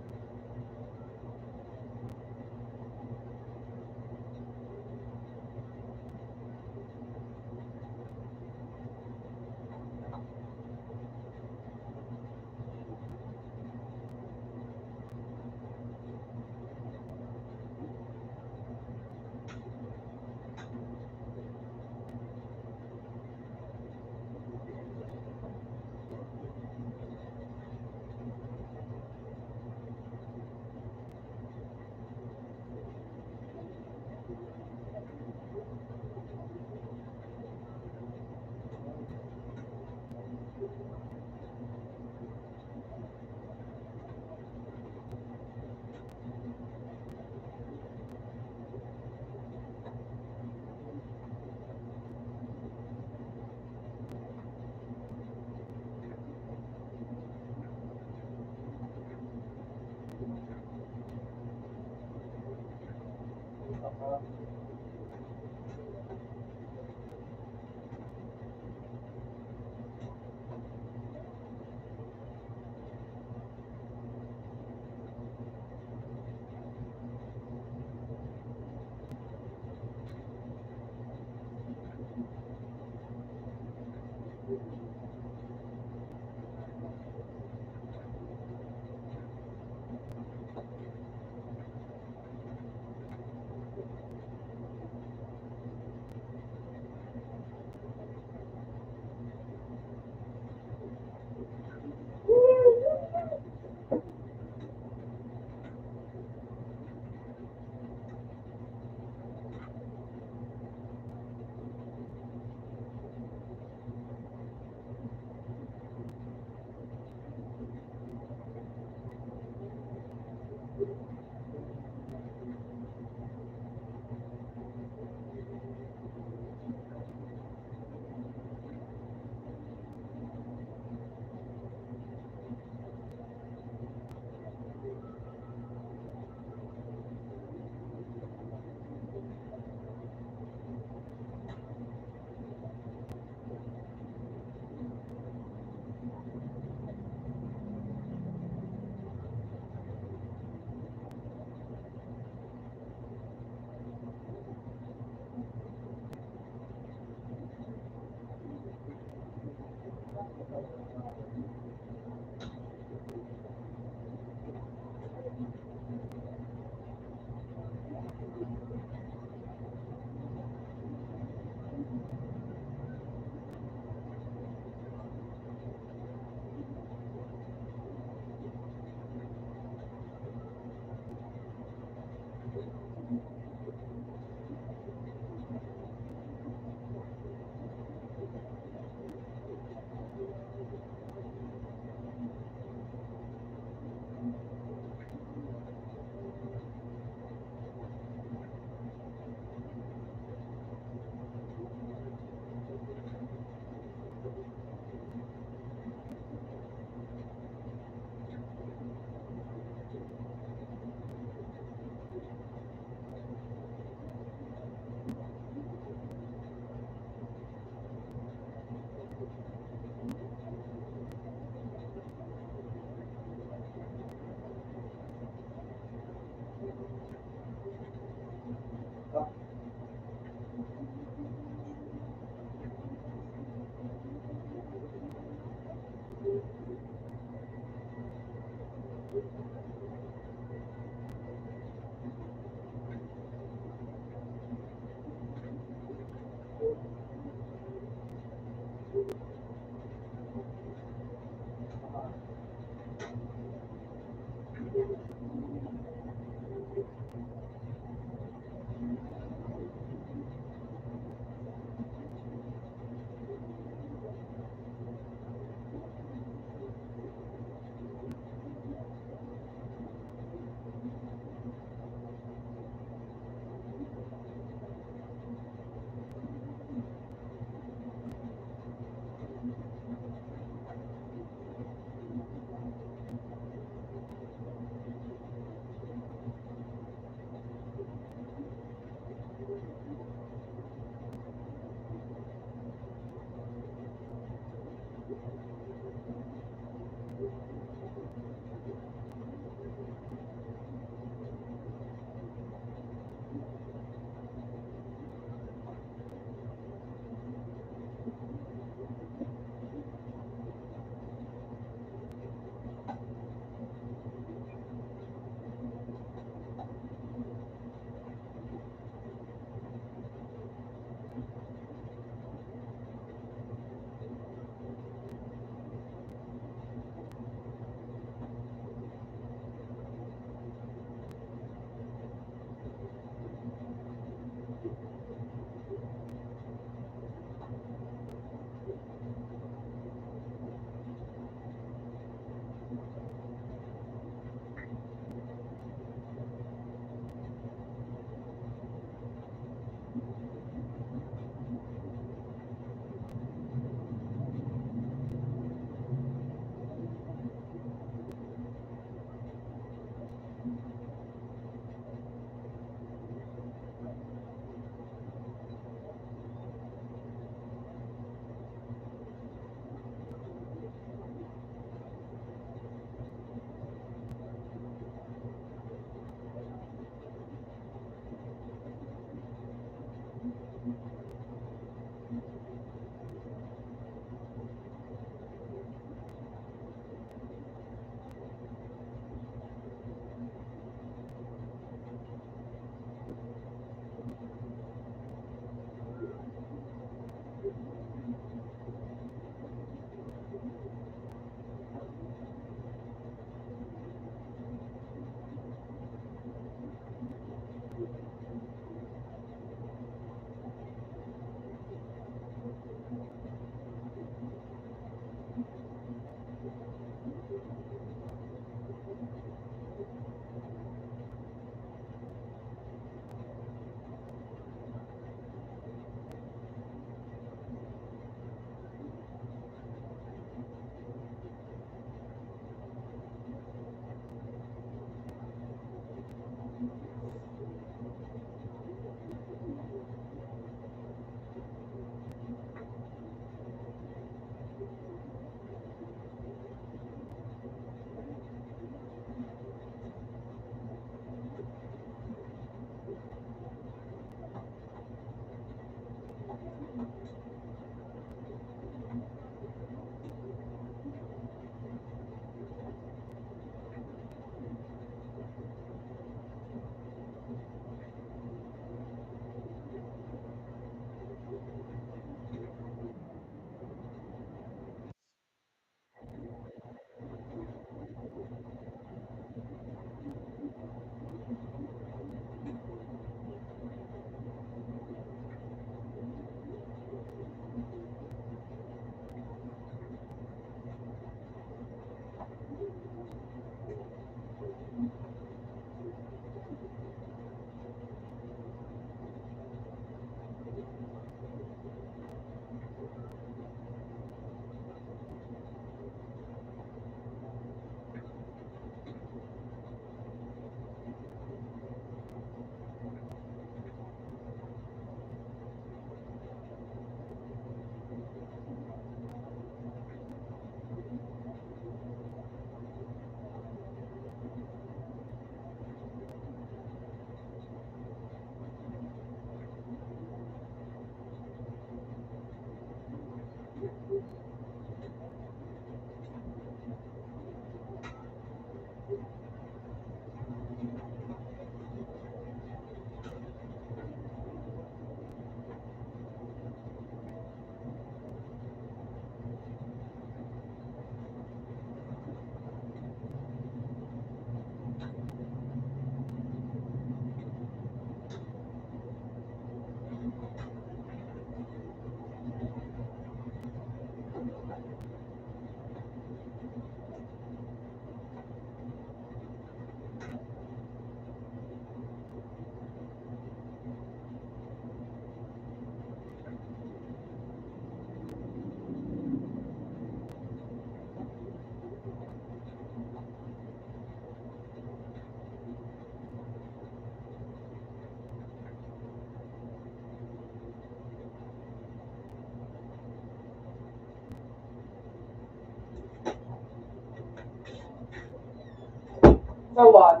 Sa one.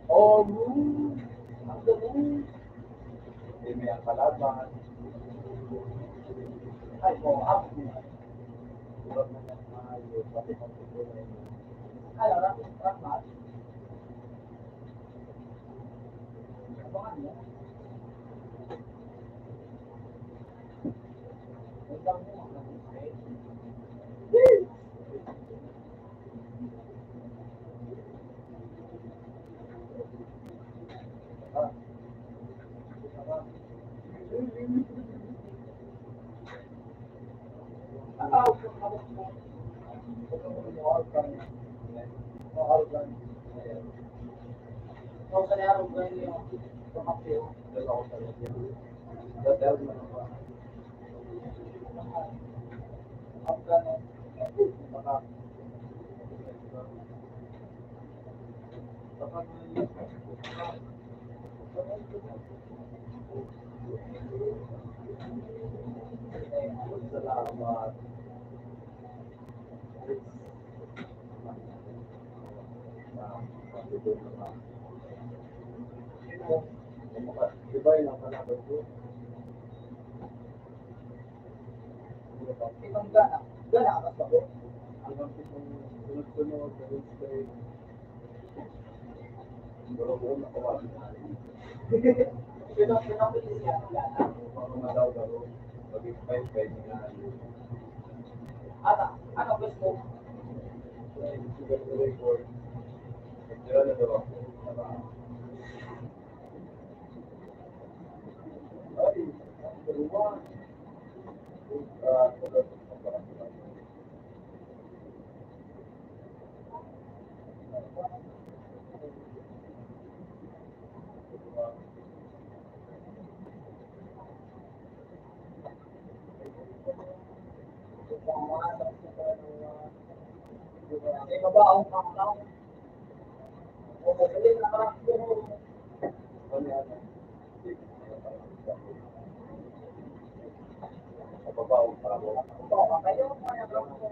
Oh, ang galing. Hindi may ang kalaban. Ay, oh, up. Tulad na ng maayos, pati kung tutuloy mo. Ano, rock match? Abangan mo. Ibang mo, Salamat. Diba yun ang kalaban ko? ibang gana. Gana ka ba? Hanggang pitong sunod-sunod sa Wednesday. Buro-buro na kawalan na rin. Pinapili siya. Paano na daw daw, maging 5-5 na Ata, ano gusto mo? sugar to record. Nagtira na daw ako. Ay, number one. Ibabaong kang o magaling na karakter mo. Kababaw pa ako. Baka kayo, kaya lang mo.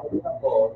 Tapos,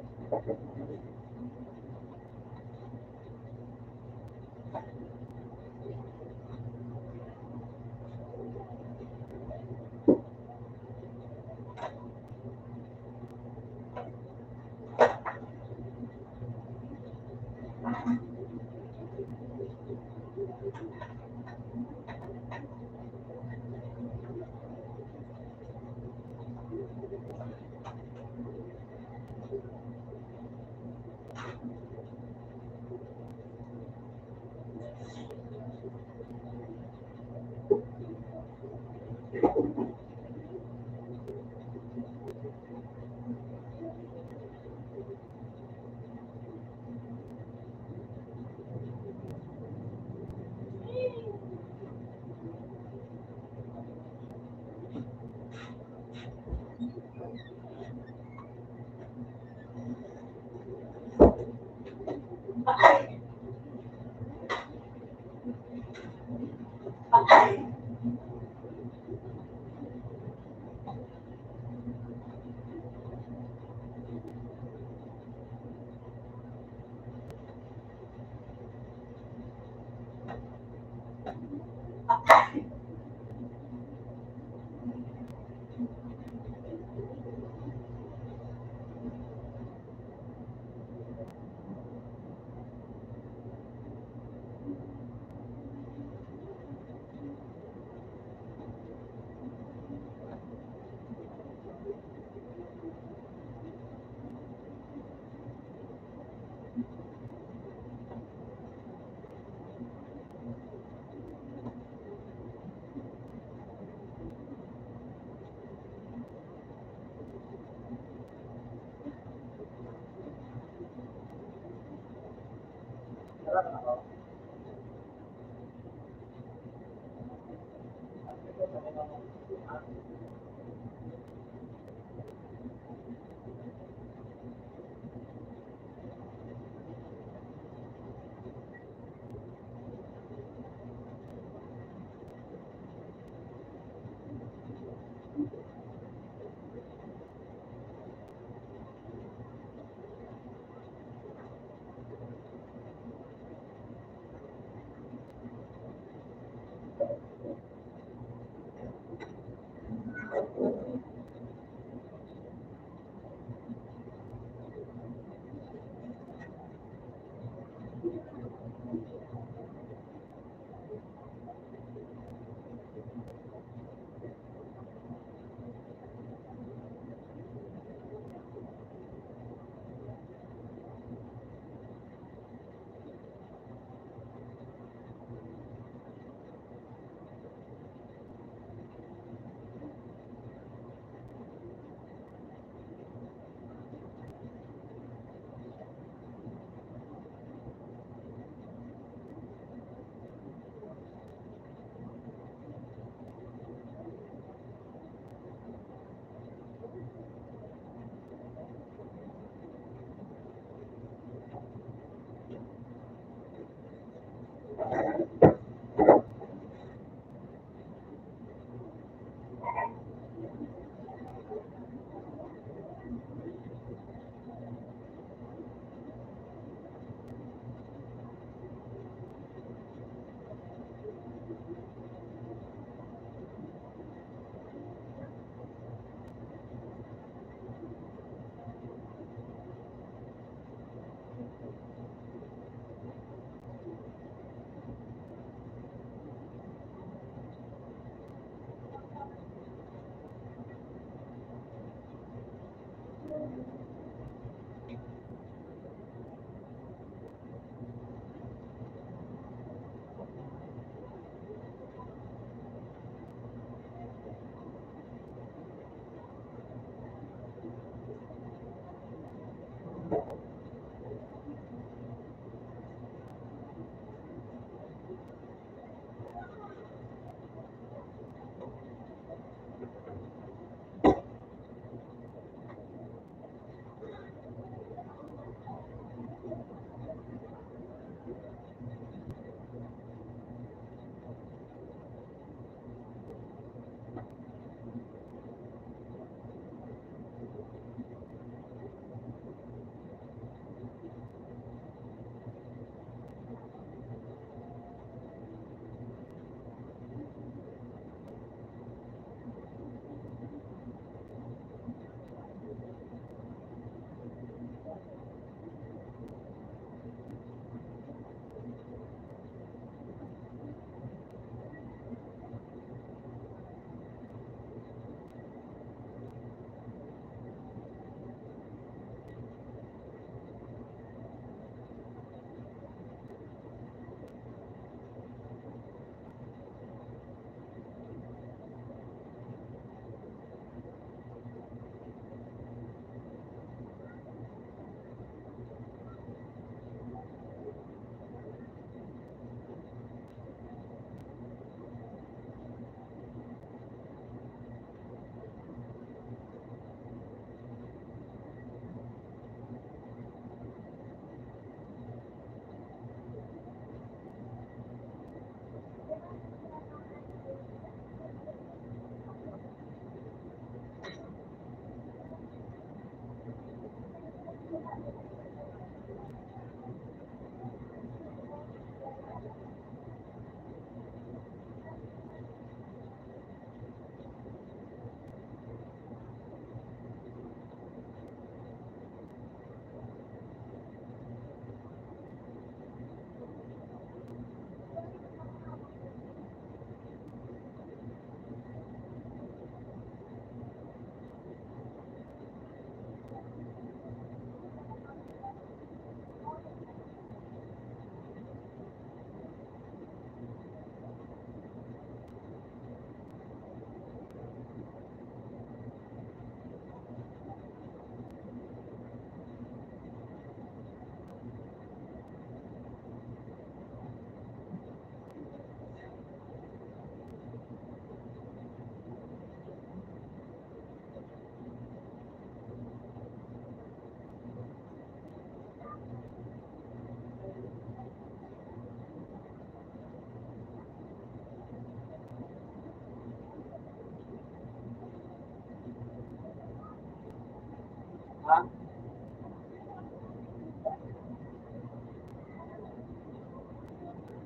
Ha?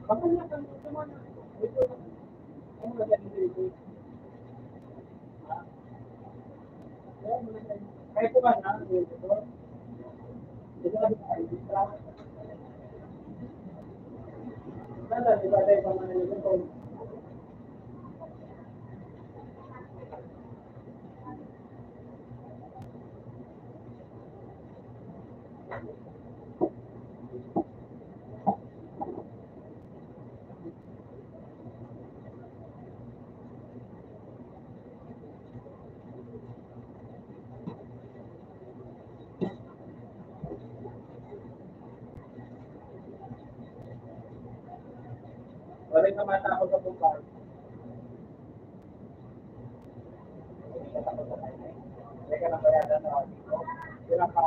Bakit na kami ito mo na? Ito na. Ano ba sa dito? Ha? Kaya ko ba na? Dito ko. Dito ka dito. Dito. Nada, di ba tayo pa man dito? Wala ka matakot sa bungkal. Hindi ka takot sa kanya. Hindi ka nabayadan na dito. Sila ka.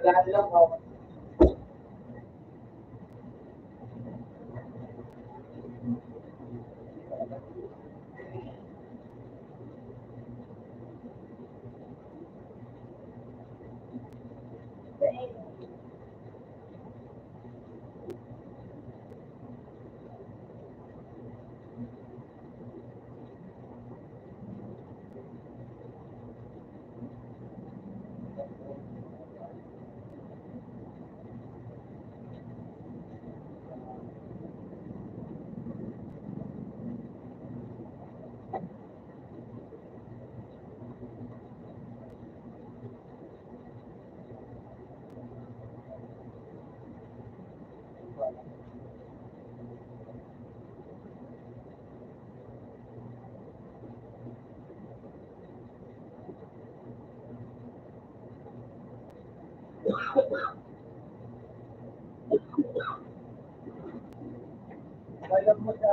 Wala nilang hawak. Bayad mo siya.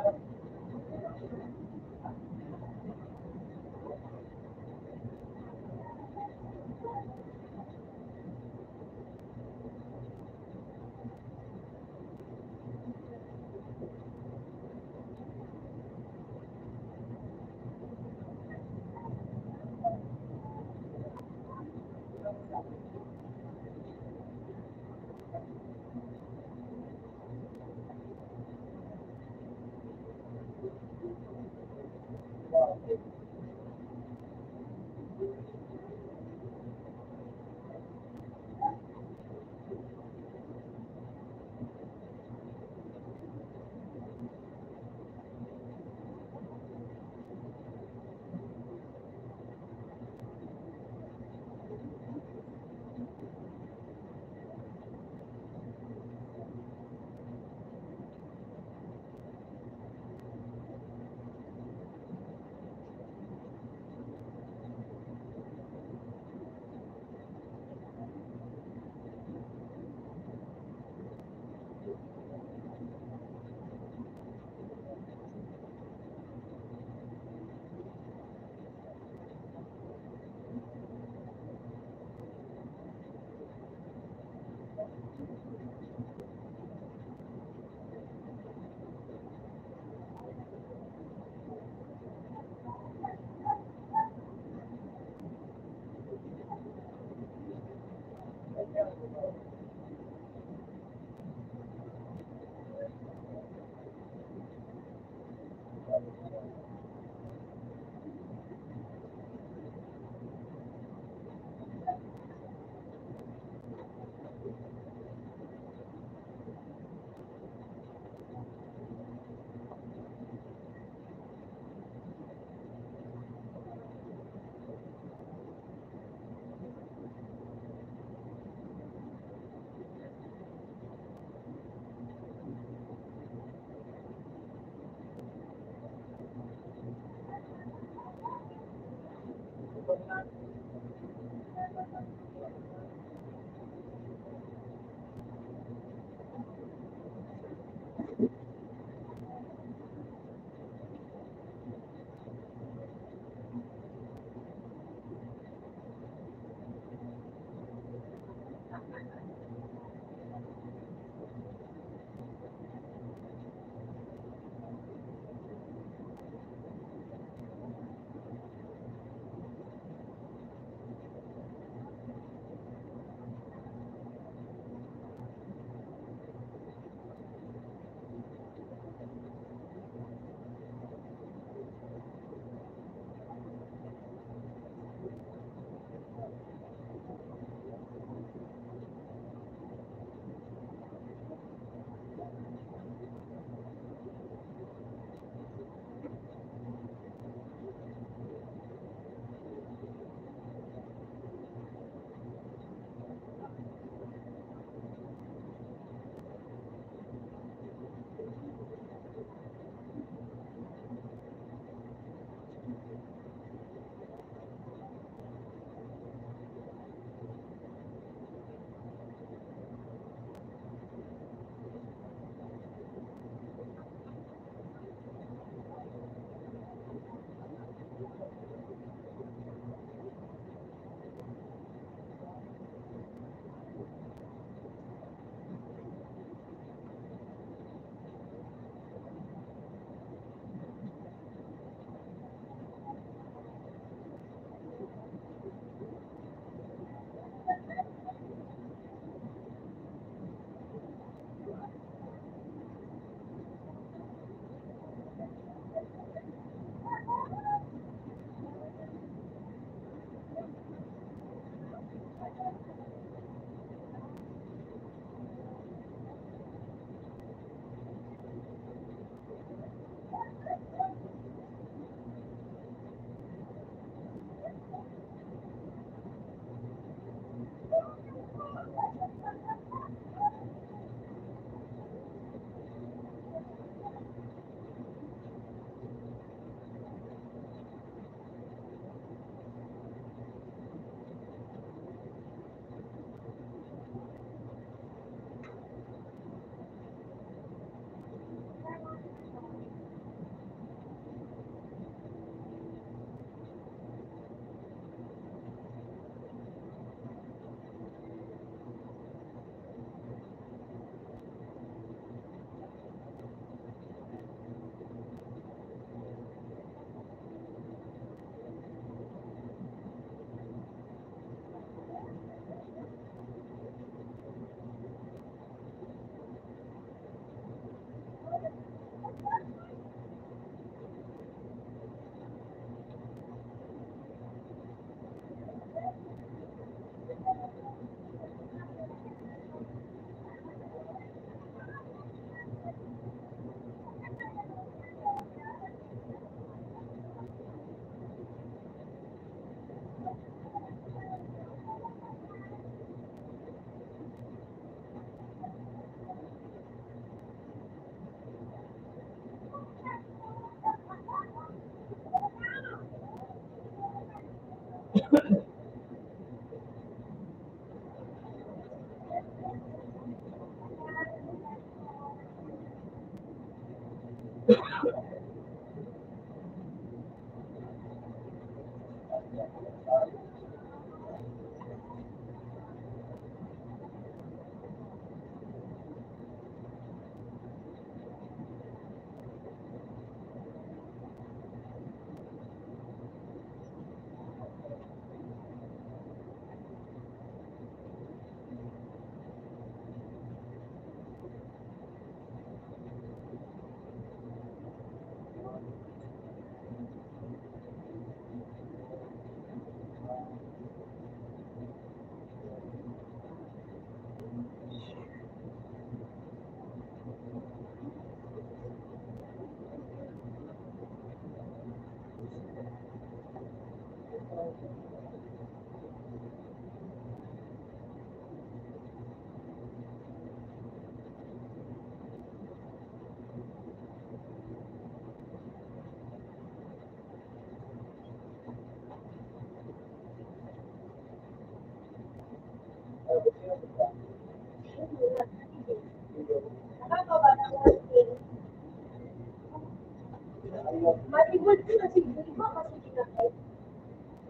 Malibol ko kasi di ba kasi kinakait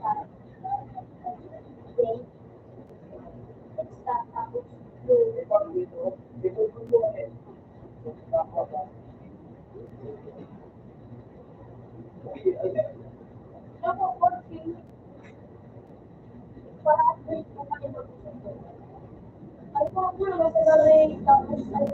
sa tapos ako konting para at least kung ano mag-usap. Ay po ako na masagaling tapos ay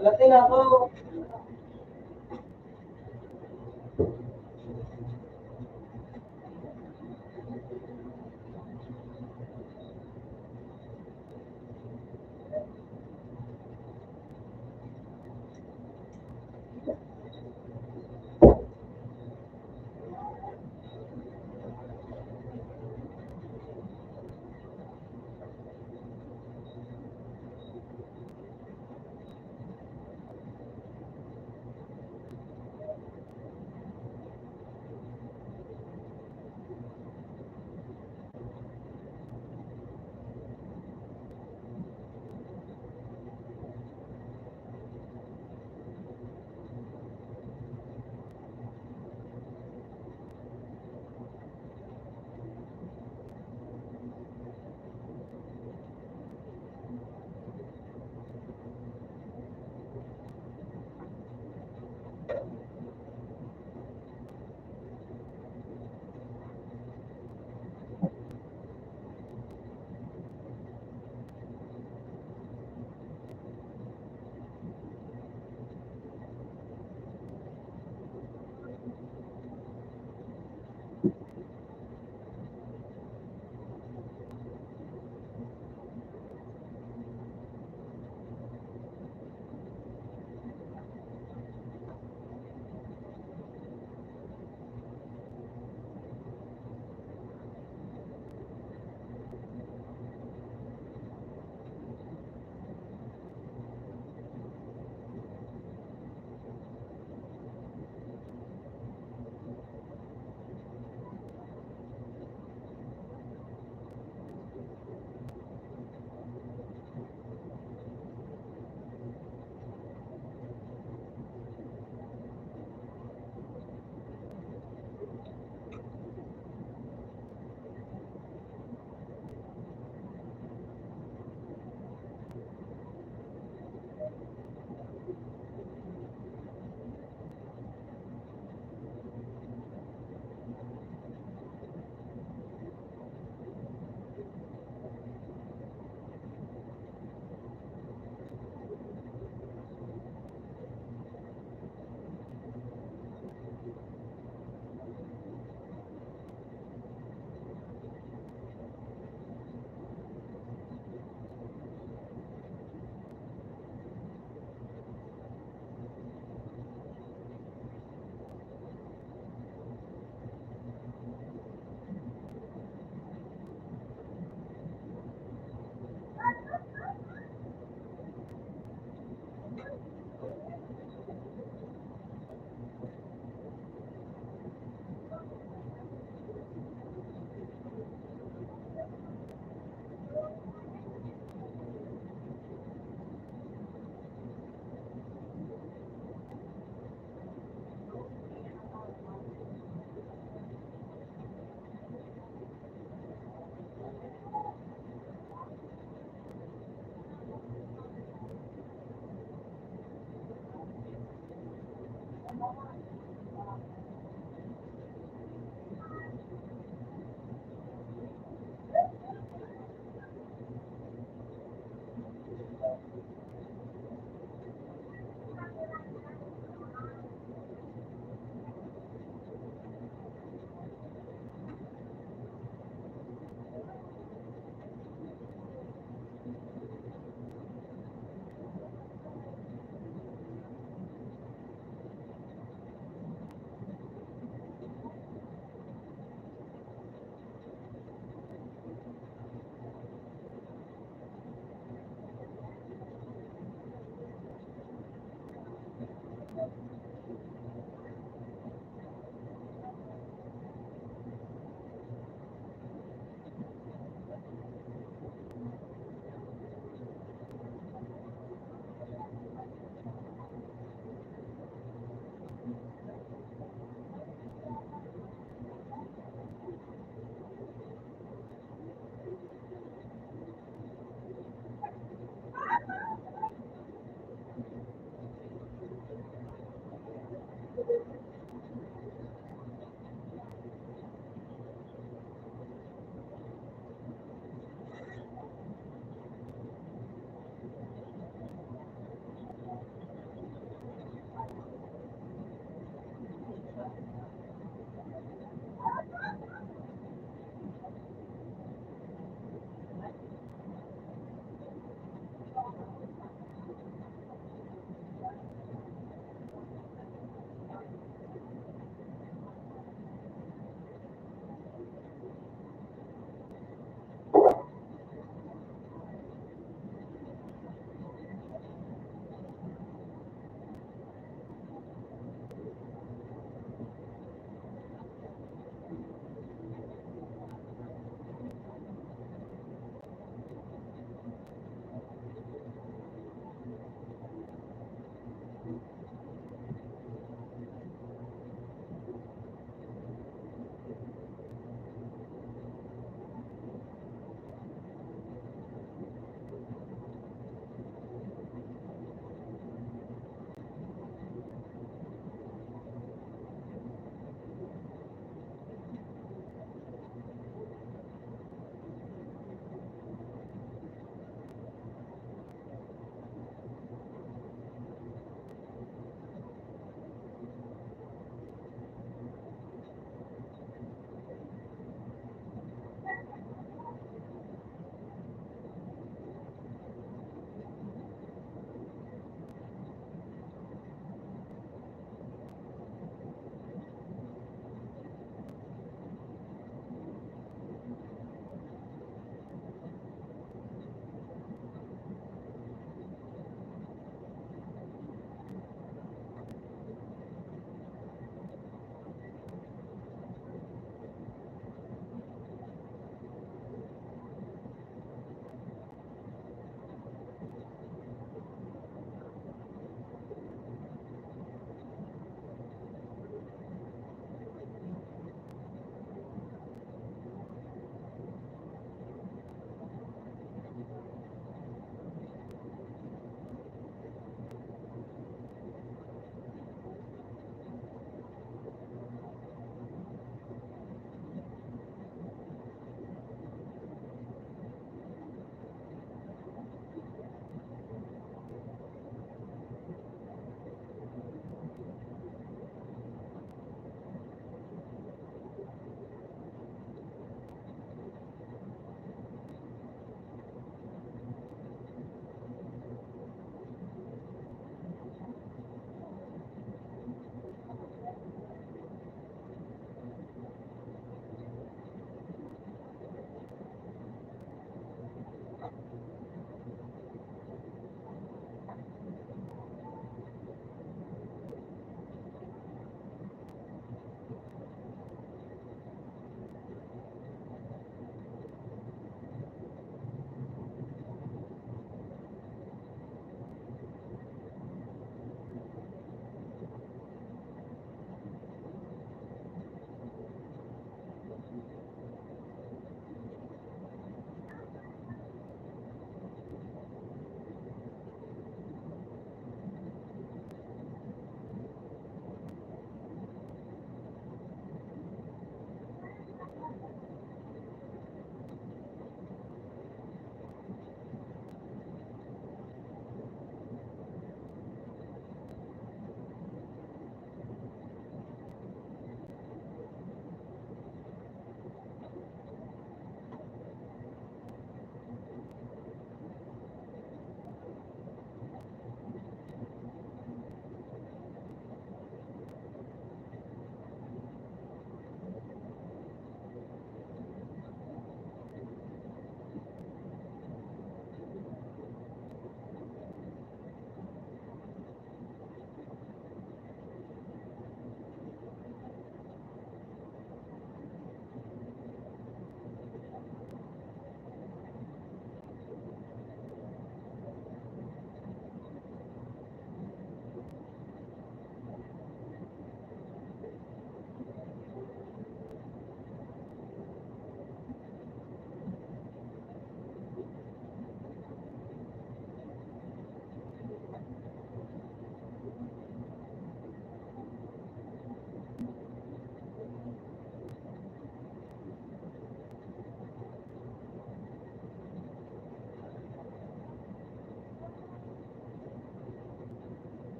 Alatin ako.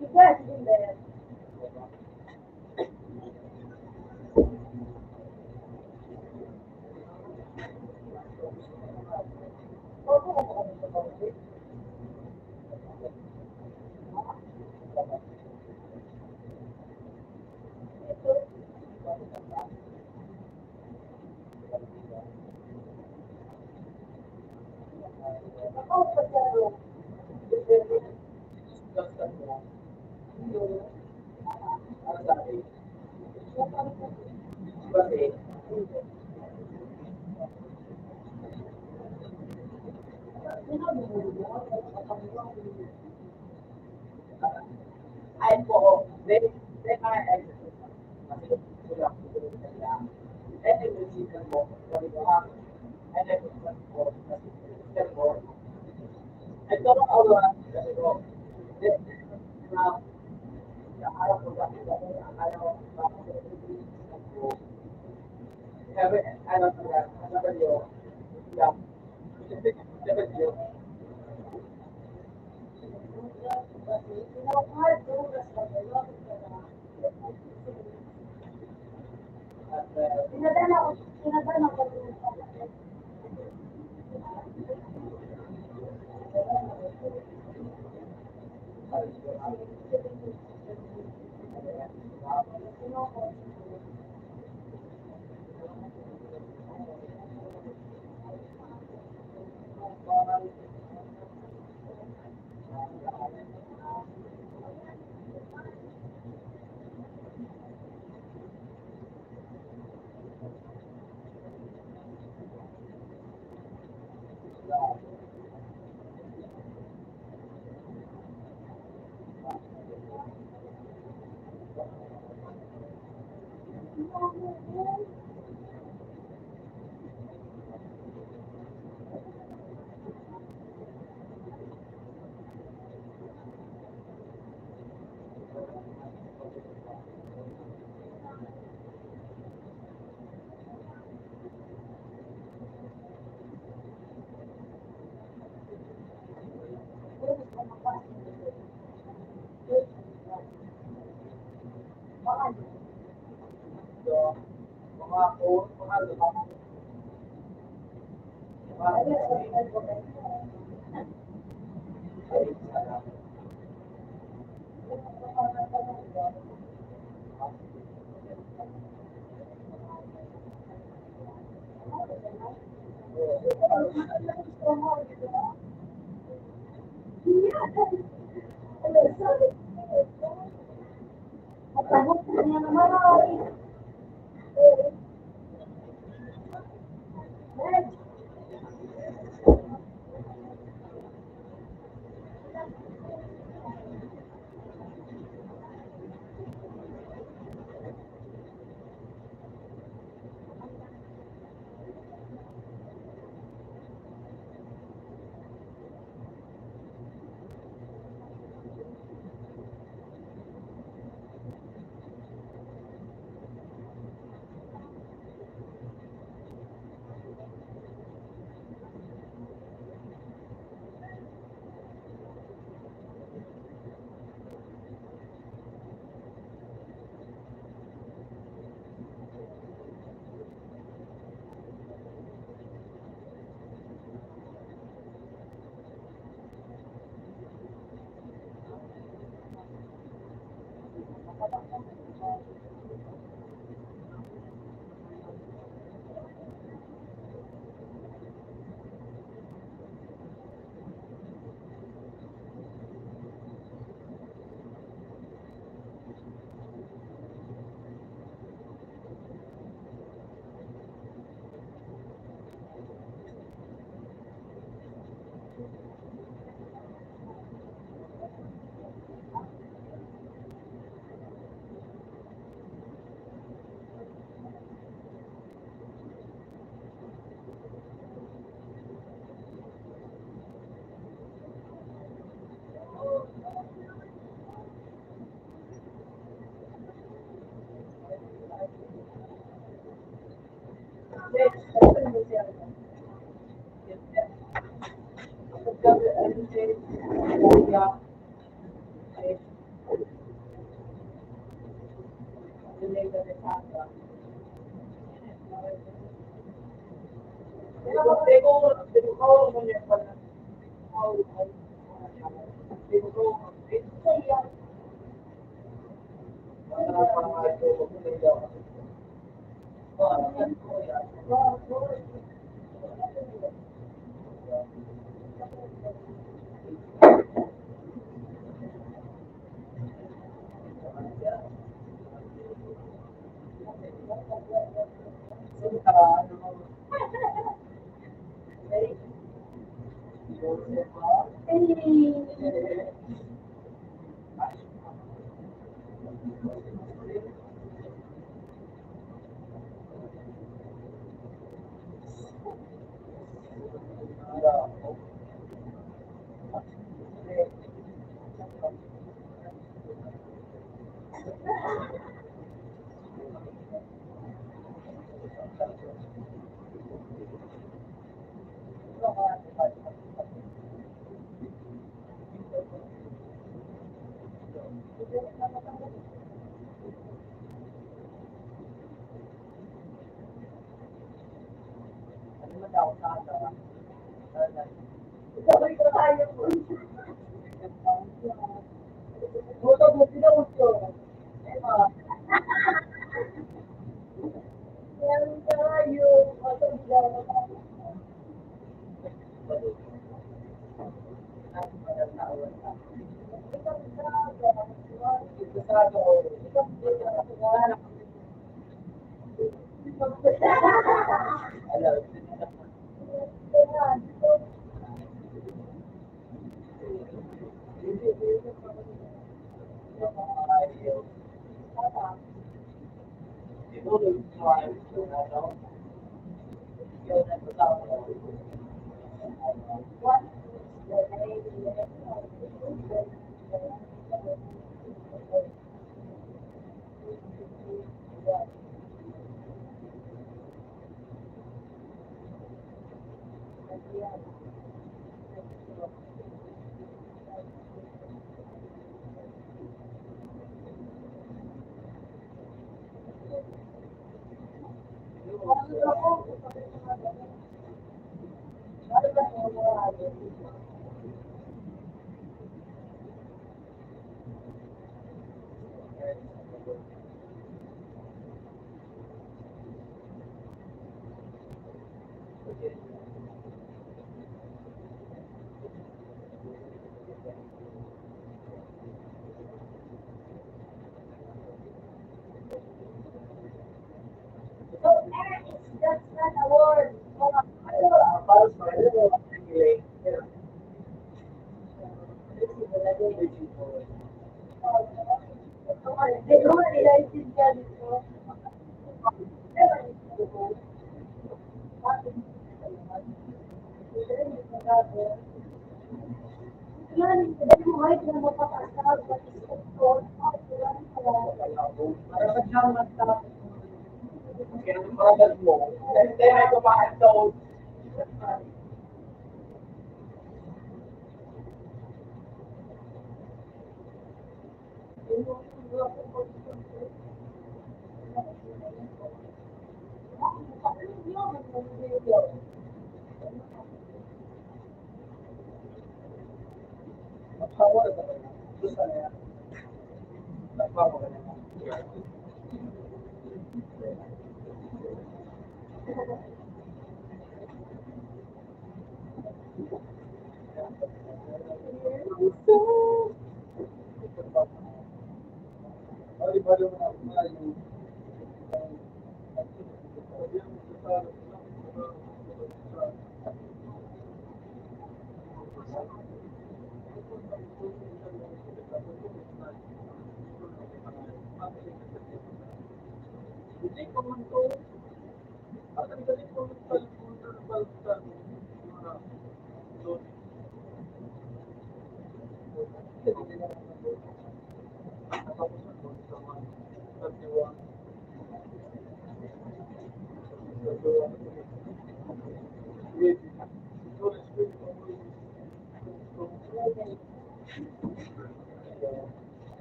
Yes, hindi. Ay po, they are exercise. Kasi kulang ko nila. And then the season mo, sabi ko, and then po, kasi season mo. Ito ang awan, sabi ko, this na araw ko dati ako, akala ko, ko, sabi, ano ko yan, sabi niyo, yeah, sabi niyo, at Pinadala ko mga po, mga lumang, at tahot niya naman. Delay the Alexandra. They go call when you're how they go it's so young.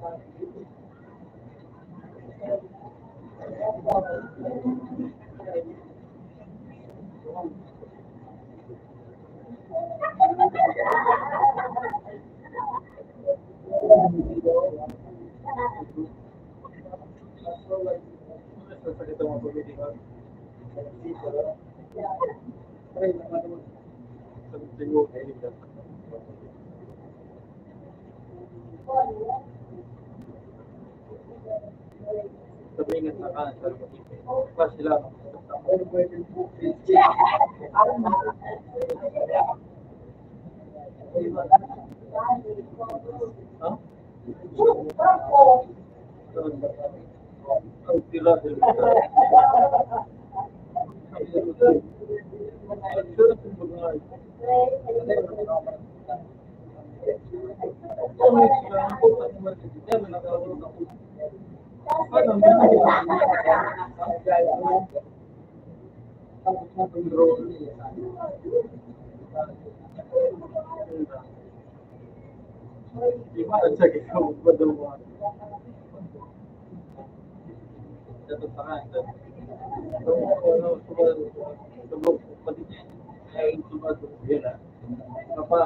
Sabi nga sa kanan, pa sila. Ha? Ang sila sila. Gimana saja kamu berdua? Jatuh tangan. Sebelum pentingnya, itu baru dia. Apa?